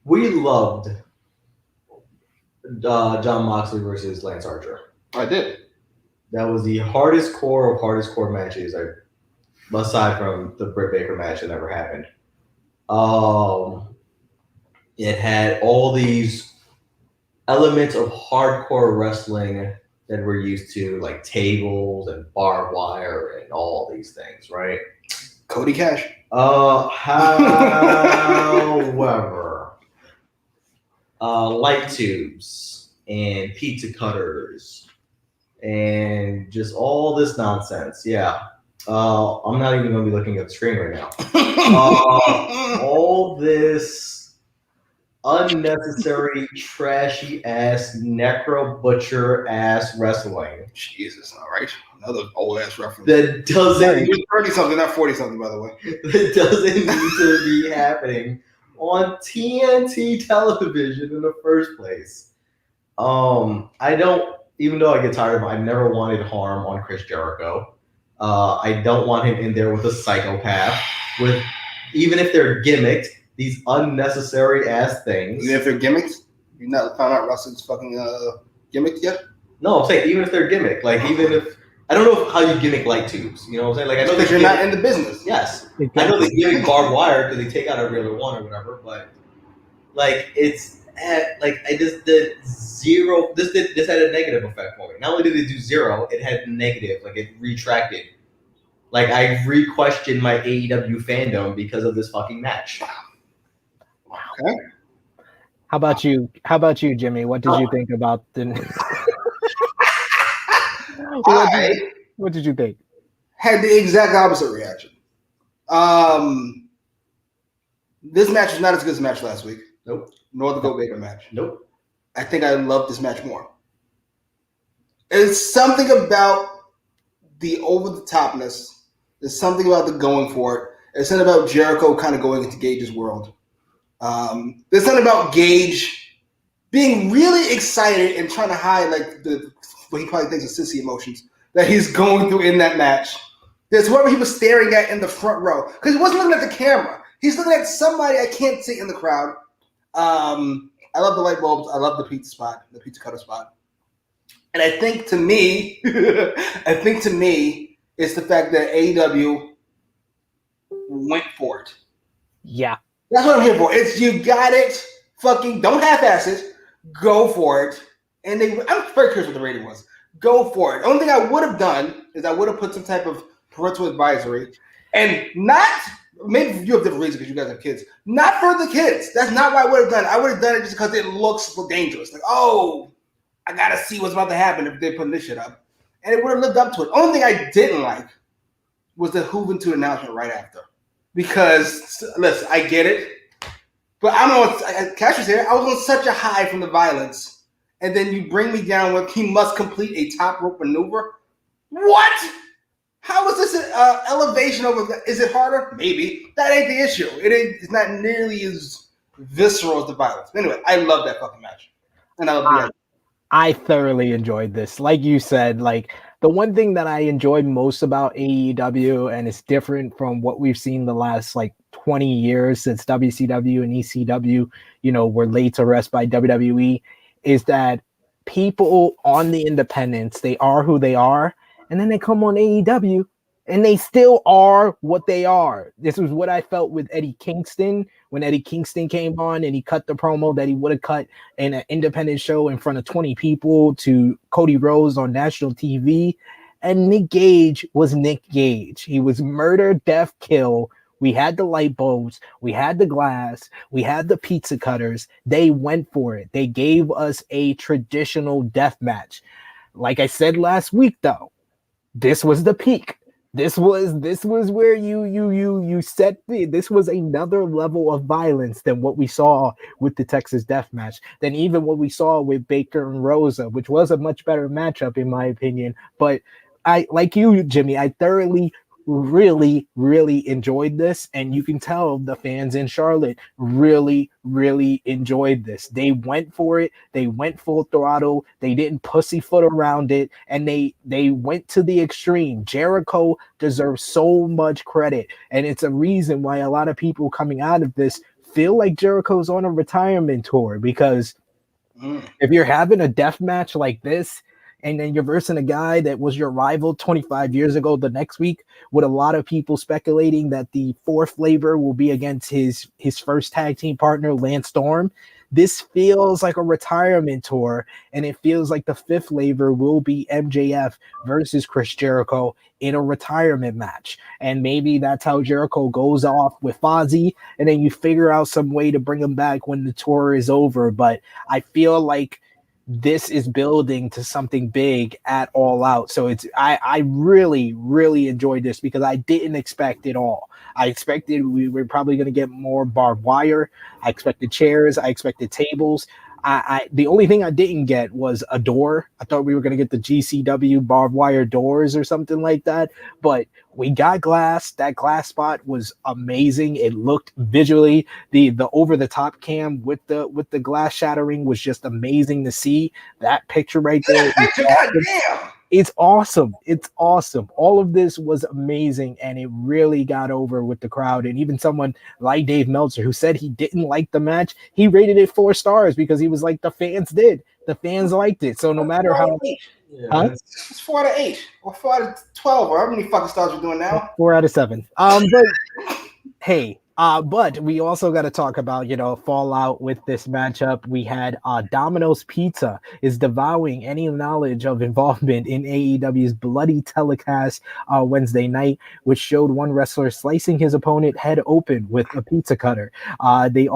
We loved John Moxley versus Lance Archer. I did. That was the hardest core matches, aside from the Britt Baker match that never happened. It had all these elements of hardcore wrestling that we're used to, like tables and barbed wire and all these things, right? Cody Cash. However, light tubes and pizza cutters and just all this nonsense. Yeah. I'm not even going to be looking at the screen right now. All this unnecessary, trashy ass, necro butcher ass wrestling. Jesus, all right. Another old ass reference. That doesn't. He was 30 something, not 40 something, by the way. That doesn't need to be happening on TNT television in the first place. I don't, even though I get tired of him, I never wanted harm on Chris Jericho. I don't want him in there with a psychopath, with even if they're gimmicked, these unnecessary ass things. Even if they're gimmicked? You've not found out Russell's fucking gimmicked yet? No, I'm saying even if they're gimmicked, like even if I don't know how you gimmick light tubes. You know what I'm saying? Like I know because you're not in the business. Yes, I know they gimmick barbed wire because they take out every other one or whatever, but like it's like I just did zero. This had a negative effect for me. Not only did it do zero, it had negative. Like it retracted. Like I re-questioned my AEW fandom because of this fucking match. Okay. How about you, Jimmy? What did you think about the? What did you think? Had the exact opposite reaction. This match was not as good as the match last week. Nope. Nor the Go Baker match. Nope. I think I love this match more. It's something about the over-the-topness. There's something about the going for it. It's something about Jericho kind of going into Gage's world. There's something about Gage being really excited and trying to hide like what he probably thinks are sissy emotions that he's going through in that match. There's whoever he was staring at in the front row. Because he wasn't looking at the camera. He's looking at somebody I can't see in the crowd. I love the light bulbs. I love the pizza cutter spot. And I think to me, it's the fact that AEW went for it. Yeah. That's what I'm here for. It's you got it. Fucking don't half-ass it. Go for it. And I'm very curious what the rating was. Go for it. The only thing I would have done is I would have put some type of parental advisory and not, maybe you have different reasons because you guys have kids. Not for the kids. That's not what I would have done. I would have done it just because it looks dangerous. Like, oh, I got to see what's about to happen if they're putting this shit up. And it would have lived up to it. Only thing I didn't like was the Juventud announcement right after. Because, listen, I get it. But I don't know, Cash was here. I was on such a high from the violence. And then you bring me down with he must complete a top rope maneuver. What? How is this an elevation over? Is it harder? Maybe. That ain't the issue. It's not nearly as visceral as the violence. Anyway, I love that fucking match. And I love the I thoroughly enjoyed this. Like you said, like the one thing that I enjoyed most about AEW, and it's different from what we've seen the last like 20 years since WCW and ECW, were laid to rest by WWE, is that people on the independents, they are who they are, and then they come on AEW and they still are what they are. This was what I felt with Eddie Kingston when Eddie Kingston came on and he cut the promo that he would have cut in an independent show in front of 20 people to Cody Rhodes on national TV. And Nick Gage was Nick Gage. He was murder, death, kill. We had the light bulbs. We had the glass. We had the pizza cutters. They went for it. They gave us a traditional death match. Like I said last week, though, this was the peak. This was where you set this was another level of violence than what we saw with the Texas Death Match, than even what we saw with Baker and Rosa, which was a much better matchup in my opinion. But I, like you, Jimmy, I thoroughly really enjoyed this, and you can tell the fans in Charlotte really enjoyed this. They went for it. They went full throttle. They didn't pussyfoot around it, and they went to the extreme. Jericho deserves so much credit, and it's a reason why a lot of people coming out of this feel like Jericho's on a retirement tour, because if you're having a death match like this, and then you're versing a guy that was your rival 25 years ago the next week, with a lot of people speculating that the fourth labor will be against his first tag team partner, Lance Storm. This feels like a retirement tour, and it feels like the fifth labor will be MJF versus Chris Jericho in a retirement match. And maybe that's how Jericho goes off with Fozzy, and then you figure out some way to bring him back when the tour is over. But I feel like this is building to something big at All Out. So I really enjoyed this, because I didn't expect it all. I expected we were probably going to get more barbed wire. I expected chairs. I expected tables. The only thing I didn't get was a door. I thought we were going to get the GCW barbed wire doors or something like that, but we got glass. That glass spot was amazing. It looked visually, the over the top cam with the glass shattering was just amazing to see. That picture right there. It's awesome. It's awesome. All of this was amazing, and it really got over with the crowd. And even someone like Dave Meltzer, who said he didn't like the match, he rated it 4 stars because he was like, the fans did. The fans liked it. So no matter how... Yeah, it's 4 out of 8 or 4 out of 12 or how many fucking stars we're doing now? 4 out of 7. But hey, but we also got to talk about, fallout with this matchup. We had Domino's Pizza is devouring any knowledge of involvement in AEW's bloody telecast Wednesday night, which showed one wrestler slicing his opponent head open with a pizza cutter. They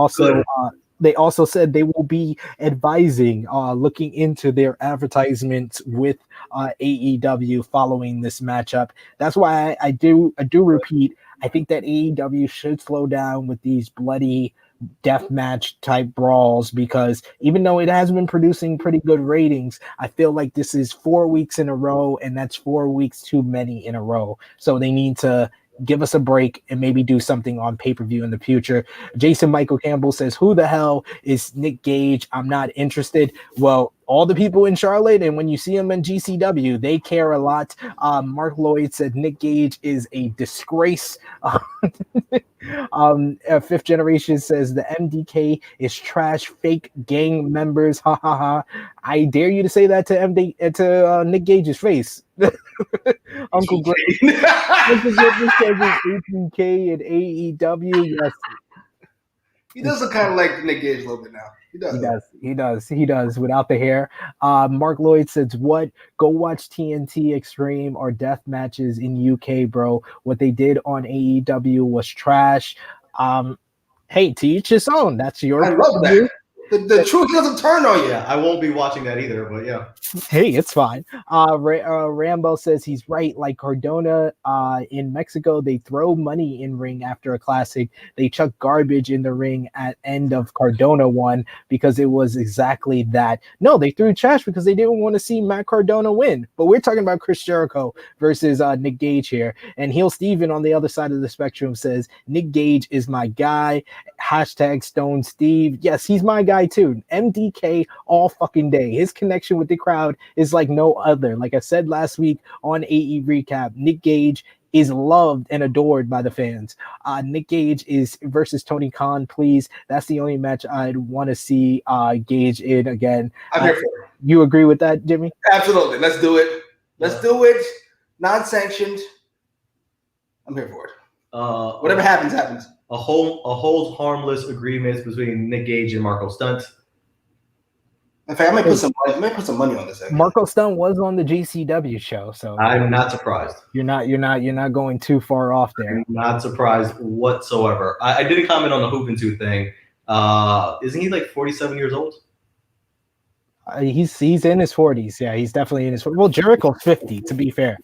also said they will be advising, looking into their advertisements with AEW following this matchup. That's why I do repeat, I think that AEW should slow down with these bloody death match type brawls, because even though it has been producing pretty good ratings, I feel like this is 4 weeks in a row, and that's 4 weeks too many in a row. So they need to give us a break and maybe do something on pay-per-view in the future. Jason Michael Campbell says, who the hell is Nick Gage? I'm not interested. Well, all the people in Charlotte, and when you see them in GCW, they care a lot. Mark Lloyd said Nick Gage is a disgrace. Fifth Generation says the MDK is trash, fake gang members. Ha ha ha. I dare you to say that to Nick Gage's face. Uncle Greg. Uncle Greg says it's APK and AEW. Yes. He does look kind of like Nick Gage a little bit now. He does without the hair. Mark Lloyd says, what? Go watch TNT Extreme or death matches in UK, bro. What they did on AEW was trash. Hey, to each his own. That's your I love that. The truth doesn't turn on you. Yeah, I won't be watching that either, but yeah. Hey, it's fine. Rambo says he's right. Like Cardona in Mexico, they throw money in ring after a classic. They chuck garbage in the ring at end of Cardona one because it was exactly that. No, they threw trash because they didn't want to see Matt Cardona win. But we're talking about Chris Jericho versus Nick Gage here. And Heel Steven on the other side of the spectrum says, Nick Gage is my guy. Hashtag Stone Steve. Yes, he's my guy too. MDK all fucking day. His connection with the crowd is like no other. Like I said last week on AE Recap, Nick Gage is loved and adored by the fans. Nick Gage is versus Tony Khan, please. That's the only match I'd want to see Gage in again. I'm here for it. You agree with that, Jimmy? Absolutely. Let's do it. Let's do it. Non-sanctioned. I'm here for it. Whatever happens, happens. A whole harmless agreement between Nick Gage and Marco Stunt. In fact, I might put some money on this. Actually. Marco Stunt was on the GCW show, so I'm not surprised. You're not going too far off there. I'm not surprised whatsoever. I didn't comment on the Hoopin' thing. Isn't he like 47 years old? He's in his 40s. Yeah, he's definitely in his 40s. Well, Jericho's 50, to be fair.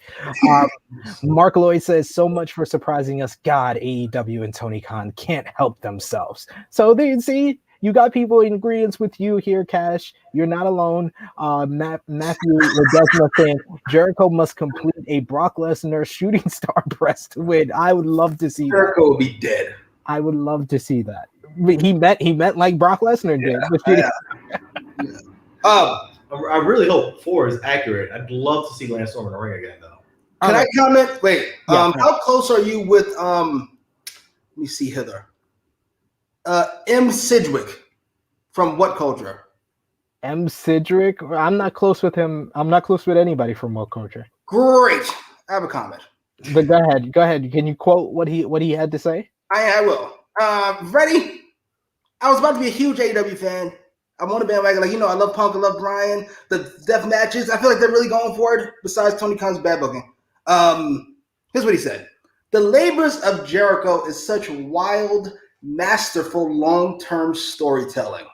Mark Lloyd says, so much for surprising us. God, AEW and Tony Khan can't help themselves. So they see, you got people in agreement with you here, Cash. You're not alone. Matthew Ledesma saying, Jericho must complete a Brock Lesnar shooting star press to win. I would love to see Jericho that. will be dead. I would love to see that. He met like Brock Lesnar did. I really hope 4 is accurate. I'd love to see Lance Storm in the ring again, though. Can I comment? Wait, Yeah, how close are you with let me see hither. M. Sidgwick from What Culture? M. Sidgwick? I'm not close with him. I'm not close with anybody from What Culture. Great. I have a comment. But go ahead. Can you quote what he had to say? I will. Ready? I was about to be a huge AEW fan. I'm on the bandwagon. I love Punk, I love Bryan. The death matches, I feel like they're really going for it, besides Tony Khan's bad booking. Here's what he said. The labors of Jericho is such wild, masterful, long-term storytelling.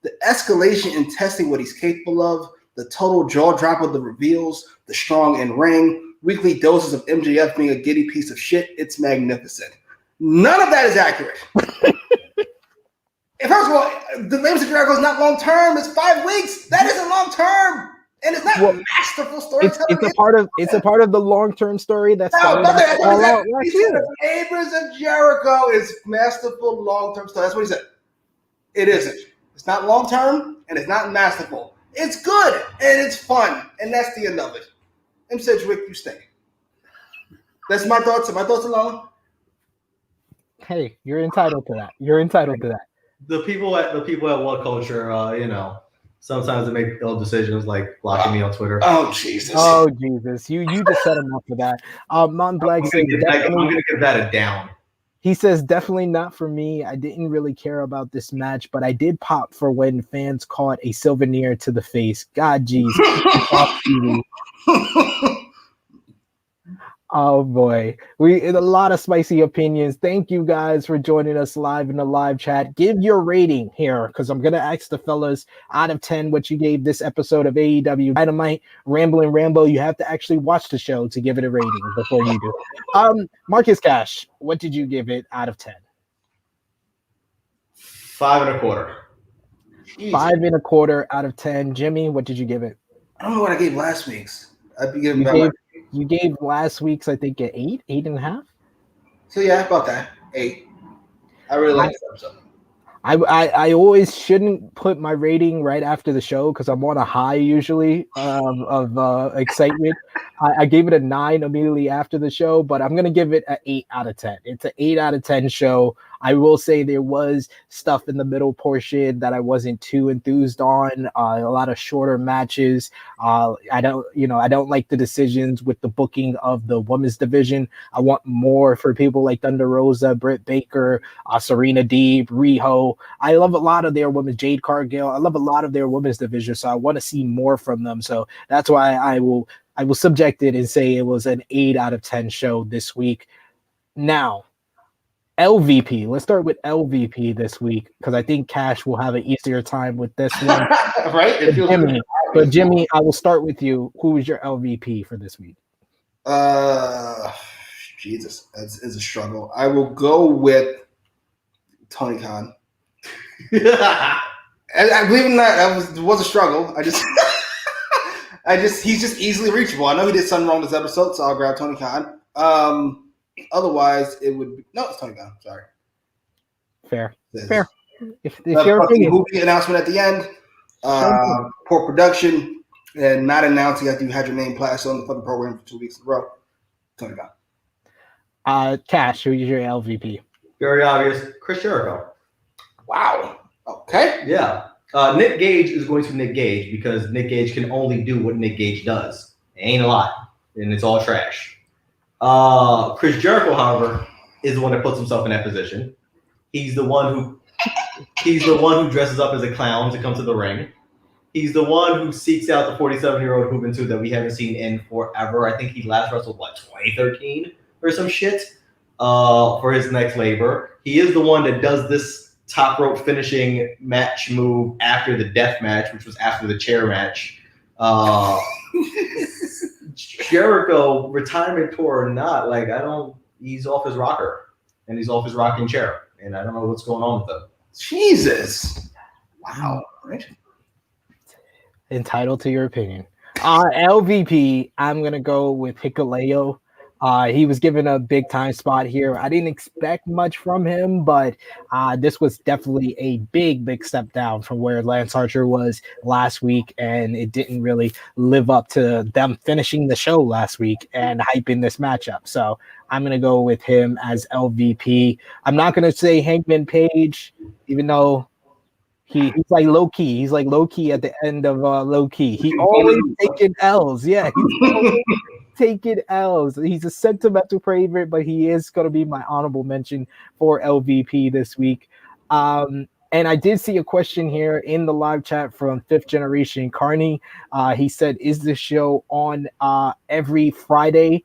The escalation in testing what he's capable of, the total jaw drop of the reveals, the strong in-ring, weekly doses of MJF being a giddy piece of shit, it's magnificent. None of that is accurate. First of all, the labors of Jericho is not long-term. It's 5 weeks. That isn't long-term. And it's not masterful storytelling. It's a part of the long-term story that's all out last year. The labors of Jericho is masterful long-term story. That's what he said. It isn't. It's not long-term and it's not masterful. It's good and it's fun, and that's the end of it. M. Sedgwick, you stink. That's my thoughts. My thoughts alone. Hey, you're entitled to that. The people at What Culture, sometimes they make ill decisions like blocking me on Twitter. Oh Jesus! You just set him up for that. Mont Black says I'm gonna give that a down. He says definitely not for me. I didn't really care about this match, but I did pop for when fans caught a souvenir to the face. God, jeez. Oh boy, a lot of spicy opinions. Thank you guys for joining us live in the live chat. Give your rating here, because I'm gonna ask the fellas out of 10 what you gave this episode of AEW Dynamite. Ramble. You have to actually watch the show to give it a rating before you do. Marcus Cash, what did you give it out of 10? 5.25. 5.25 out of 10. Jimmy, what did you give it? I don't know what I gave last week's. I'd be giving you gave last week's, I think, an 8.5. So yeah, about that 8. I really like this episode. I always shouldn't put my rating right after the show because I'm on a high usually of excitement. I gave it a 9 immediately after the show, but I'm gonna give it an 8 out of 10. It's an 8 out of 10 show. I will say there was stuff in the middle portion that I wasn't too enthused on. A lot of shorter matches. I don't like the decisions with the booking of the women's division. I want more for people like Thunder Rosa, Britt Baker, Serena Deeb, Riho. I love a lot of their women's, Jade Cargill. I love a lot of their women's division, so I want to see more from them. So that's why I will subject it and say it was an 8 out of 10 show this week. Now, LVP. Let's start with LVP this week because I think Cash will have an easier time with this one. Right? But Jimmy, I will start with you. Who is your LVP for this week? Jesus, that's a struggle. I will go with Tony Khan. I believe in that was a struggle. He's just easily reachable. I know he did something wrong this episode, so I'll grab Tony Khan. Otherwise, it would be it's Tony Khan. Sorry. Fair. If your opinion, movie announcement at the end, poor production, and not announcing after you had your name plastered on the fucking program for 2 weeks in a row. Tony Khan. Cash, who's your LVP? Very obvious. Chris Jericho. Wow. Okay. Yeah. Nick Gage is going to Nick Gage because Nick Gage can only do what Nick Gage does. It ain't a lot, and it's all trash. Chris Jericho, however, is the one that puts himself in that position. He's the one who dresses up as a clown to come to the ring. He's the one who seeks out the 47-year-old Juventud that we haven't seen in forever. I think he last wrestled 2013 or some shit for his next labor. He is the one that does this top rope finishing match move after the death match, which was after the chair match. Jericho, retirement tour or not, he's off his rocker and he's off his rocking chair, and I don't know what's going on with him. Jesus. Wow. Right. Entitled to your opinion. LVP, I'm gonna go with Hikuleo. He was given a big time spot here. I didn't expect much from him, but this was definitely a big step down from where Lance Archer was last week, and it didn't really live up to them finishing the show last week and hyping this matchup. So I'm gonna go with him as LVP. I'm not gonna say Hangman Page, even though he's like low key. He's like low key at the end of low key. He always taking L's. Yeah, he's always taking L's. He's a sentimental favorite, but he is going to be my honorable mention for LVP this week. And I did see a question here in the live chat from Fifth Generation Carney. He said, "Is the show on every Friday?"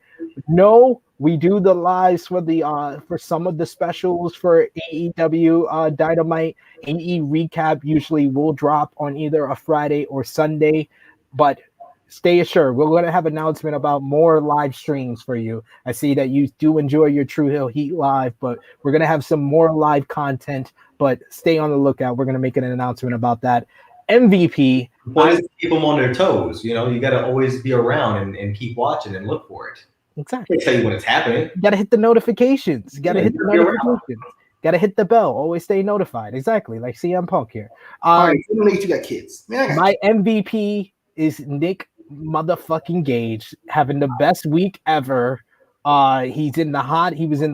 No. We do the lives for some of the specials for AEW Dynamite. AE Recap usually will drop on either a Friday or Sunday, but stay assured, we're going to have announcement about more live streams for you. I see that you do enjoy your True Hill Heat live, but we're going to have some more live content, but stay on the lookout. We're going to make an announcement about that. MVP. But to keep them on their toes. You got to always be around and keep watching and look for it. Exactly. They tell you when it's happening. You gotta hit the notifications. Got to hit the bell. Always stay notified. Exactly, like CM Punk here. All right, you got kids. My MVP is Nick motherfucking Gage, having the best week ever. He was in the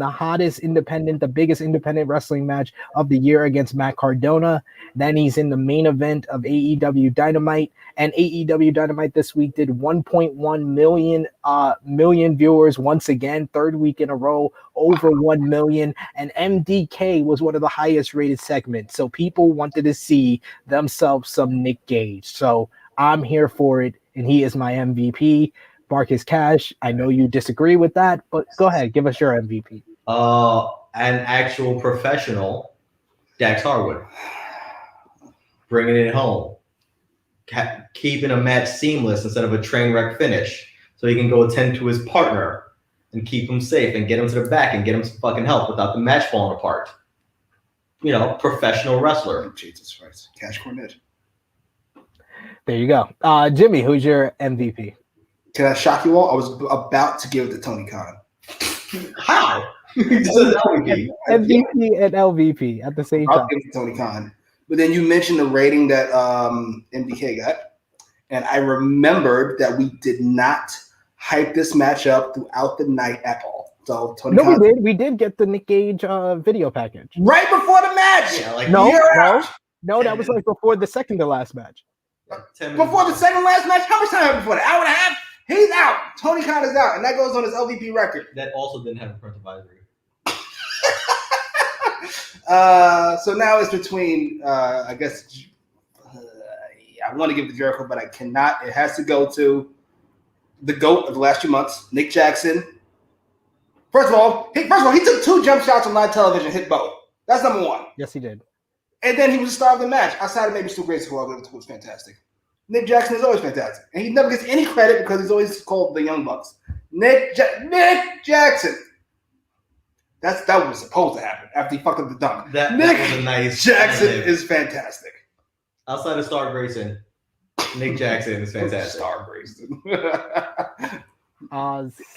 hottest the biggest independent wrestling match of the year against Matt Cardona. Then he's in the main event of AEW Dynamite, and AEW Dynamite this week did 1.1 million viewers once again, third week in a row, over 1 million. And MDK was one of the highest rated segments, so people wanted to see themselves some Nick Gage. So I'm here for it, and he is my MVP. Marcus Cash, I know you disagree with that, but go ahead, give us your MVP. An actual professional, Dax Harwood, bringing it home, keeping a match seamless instead of a train wreck finish, so he can go attend to his partner and keep him safe and get him to the back and get him some fucking help without the match falling apart. Professional wrestler. Jesus Christ, Cash Cornette. There you go. Jimmy, who's your MVP? Can I shock you all? I was about to give it to Tony Khan. How? MVP and LVP at the same time. I'll give it to Tony Khan. But then you mentioned the rating that MDK got. And I remembered that we did not hype this match up throughout the night at all. So Tony Khan, we did get the Nick Gage video package. Right before the match. Yeah, no, that was like before the second to last match. Before the second last match? How much time before that? Hour and a half? He's out. Tony Khan is out, and that goes on his LVP record. That also didn't have a print advisory. So now it's between, I guess, I want to give it to Jericho, but I cannot. It has to go to the GOAT of the last 2 months, Nick Jackson. First of all, he took 2 jump shots on live television, hit both. That's number 1. Yes, he did. And then he was the star of the match. Outside of maybe Stu Grayson, who was fantastic. Nick Jackson is always fantastic. And he never gets any credit because he's always called the Young Bucks. Nick Jackson. That was supposed to happen after he fucked up the dunk. That was a nice Jackson is fantastic. Outside of Star Grayson, Nick Jackson is fantastic. Star Grayson.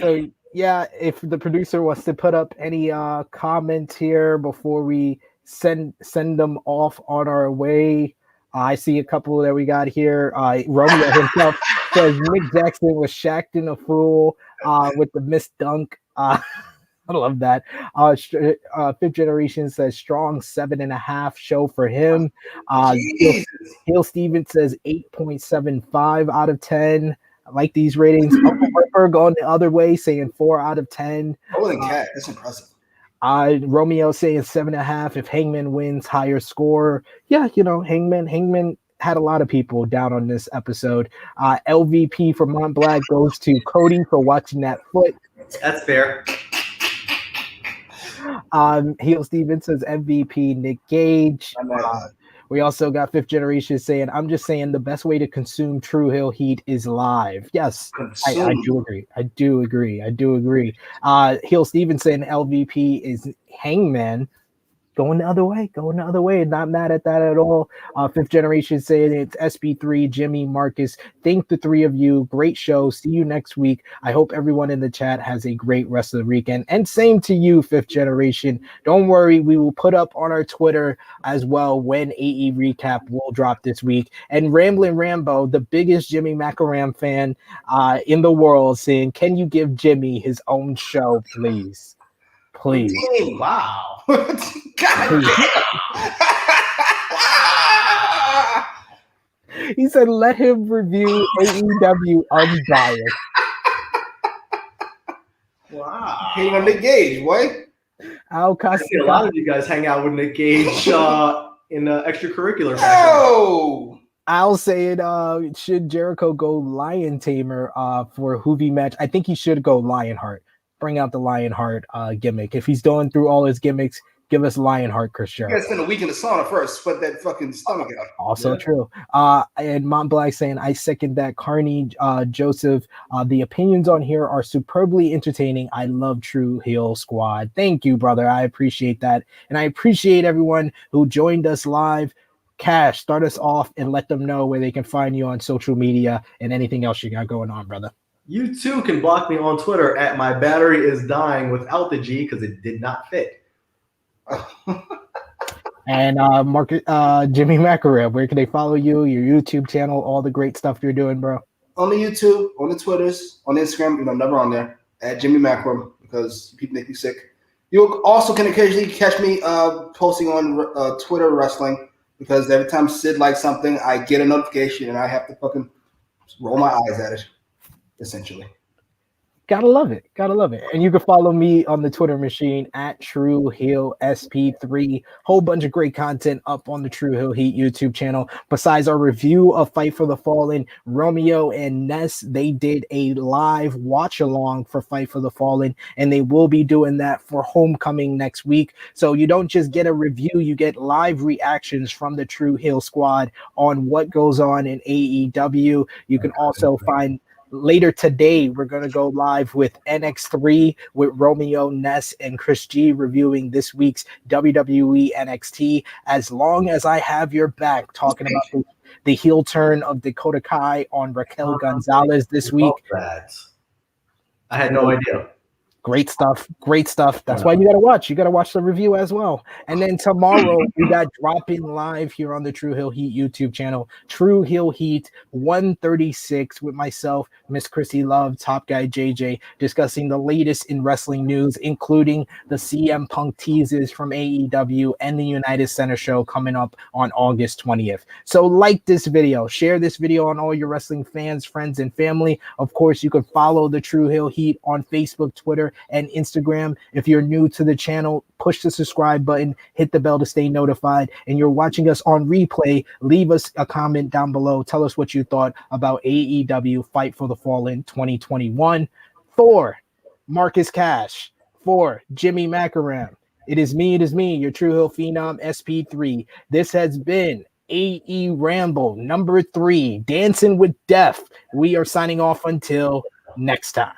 So yeah, if the producer wants to put up any comments here before we send them off on our way. I see a couple that we got here. Romeo himself says Nick Jackson was shacked in a fool with the missed dunk. I love that. Fifth Generation says strong 7.5 show for him. Jesus. Hill Steven says 8.75 out of 10. I like these ratings. Uncle Ripper going the other way, saying 4 out of 10. Holy cat, that's impressive. Romeo saying 7.5 if Hangman wins, higher score. Yeah, Hangman had a lot of people down on this episode. LVP for Mont Black goes to Cody for watching that foot. That's fair. Heel Steven says MVP Nick Gage. We also got Fifth Generation saying, I'm just saying the best way to consume True Hill Heat is live. Yes, I do agree. I do agree. Heel Steven saying LVP is Hangman. Going the other way. Not mad at that at all. Fifth Generation saying it's SB3, Jimmy, Marcus. Thank the three of you. Great show. See you next week. I hope everyone in the chat has a great rest of the weekend. And same to you, Fifth Generation. Don't worry, we will put up on our Twitter as well when AE Recap will drop this week. And Ramblin' Rambo, the biggest Jimmy Macram fan in the world, saying, can you give Jimmy his own show, please? Please. Wow. God. He said, let him review AEW unbiased. Wow. Hating on Nick Gage, what? Al I see a lot of you guys hang out with Nick Gage in extracurricular fashion. No. Al saying, should Jericho go Lion Tamer for a Hoovy match? I think he should go Lionheart. Bring out the Lionheart gimmick. If he's going through all his gimmicks, give us Lionheart, Chris You Jericho. gotta spend a week in the sauna first, sweat that fucking stomach out. Also true. And Mont Black saying, I second that. Carney, Joseph, the opinions on here are superbly entertaining. I love True Heel Squad. Thank you, brother. I appreciate that. And I appreciate everyone who joined us live. Cash, start us off and let them know where they can find you on social media and anything else you got going on, brother. You too can block me on Twitter at my battery is dying without the G because it did not fit. And Jimmy Macram, where can they follow you, your YouTube channel, all the great stuff you're doing, bro? On the YouTube, on the Twitters, on Instagram, never on there, at Jimmy Macram, because people make me sick. You also can occasionally catch me posting on Twitter wrestling, because every time Sid likes something, I get a notification and I have to fucking roll my eyes at it. Essentially. Gotta love it. And you can follow me on the Twitter machine at True Hill SP3. Whole bunch of great content up on the True Hill Heat YouTube channel. Besides our review of Fight for the Fallen, Romeo and Ness, they did a live watch along for Fight for the Fallen, and they will be doing that for Homecoming next week. So you don't just get a review, you get live reactions from the True Hill squad on what goes on in AEW. You can also find later today, we're going to go live with NX3 with Romeo, Ness, and Chris G reviewing this week's WWE NXT. As long as I have your back, talking about the heel turn of Dakota Kai on Raquel Gonzalez this week. I had no idea. Great stuff. That's why you got to watch. You got to watch the review as well. And then tomorrow, we got dropping live here on the True Hill Heat YouTube channel, True Hill Heat 136 with myself, Miss Chrissy Love, Top Guy JJ, discussing the latest in wrestling news, including the CM Punk teases from AEW and the United Center show coming up on August 20th. So like this video, share this video on all your wrestling fans, friends, and family. Of course, you can follow the True Hill Heat on Facebook, Twitter, and Instagram. If you're new to the channel, push the subscribe button, hit the bell to stay notified. And you're watching us on replay, leave us a comment down below. Tell us what you thought about AEW Fight for the Fallen 2021. For Marcus Cash, for Jimmy Macram, it is me, your True Hill Phenom SP3. This has been AEWramble number 3, Dancing with Death. We are signing off until next time.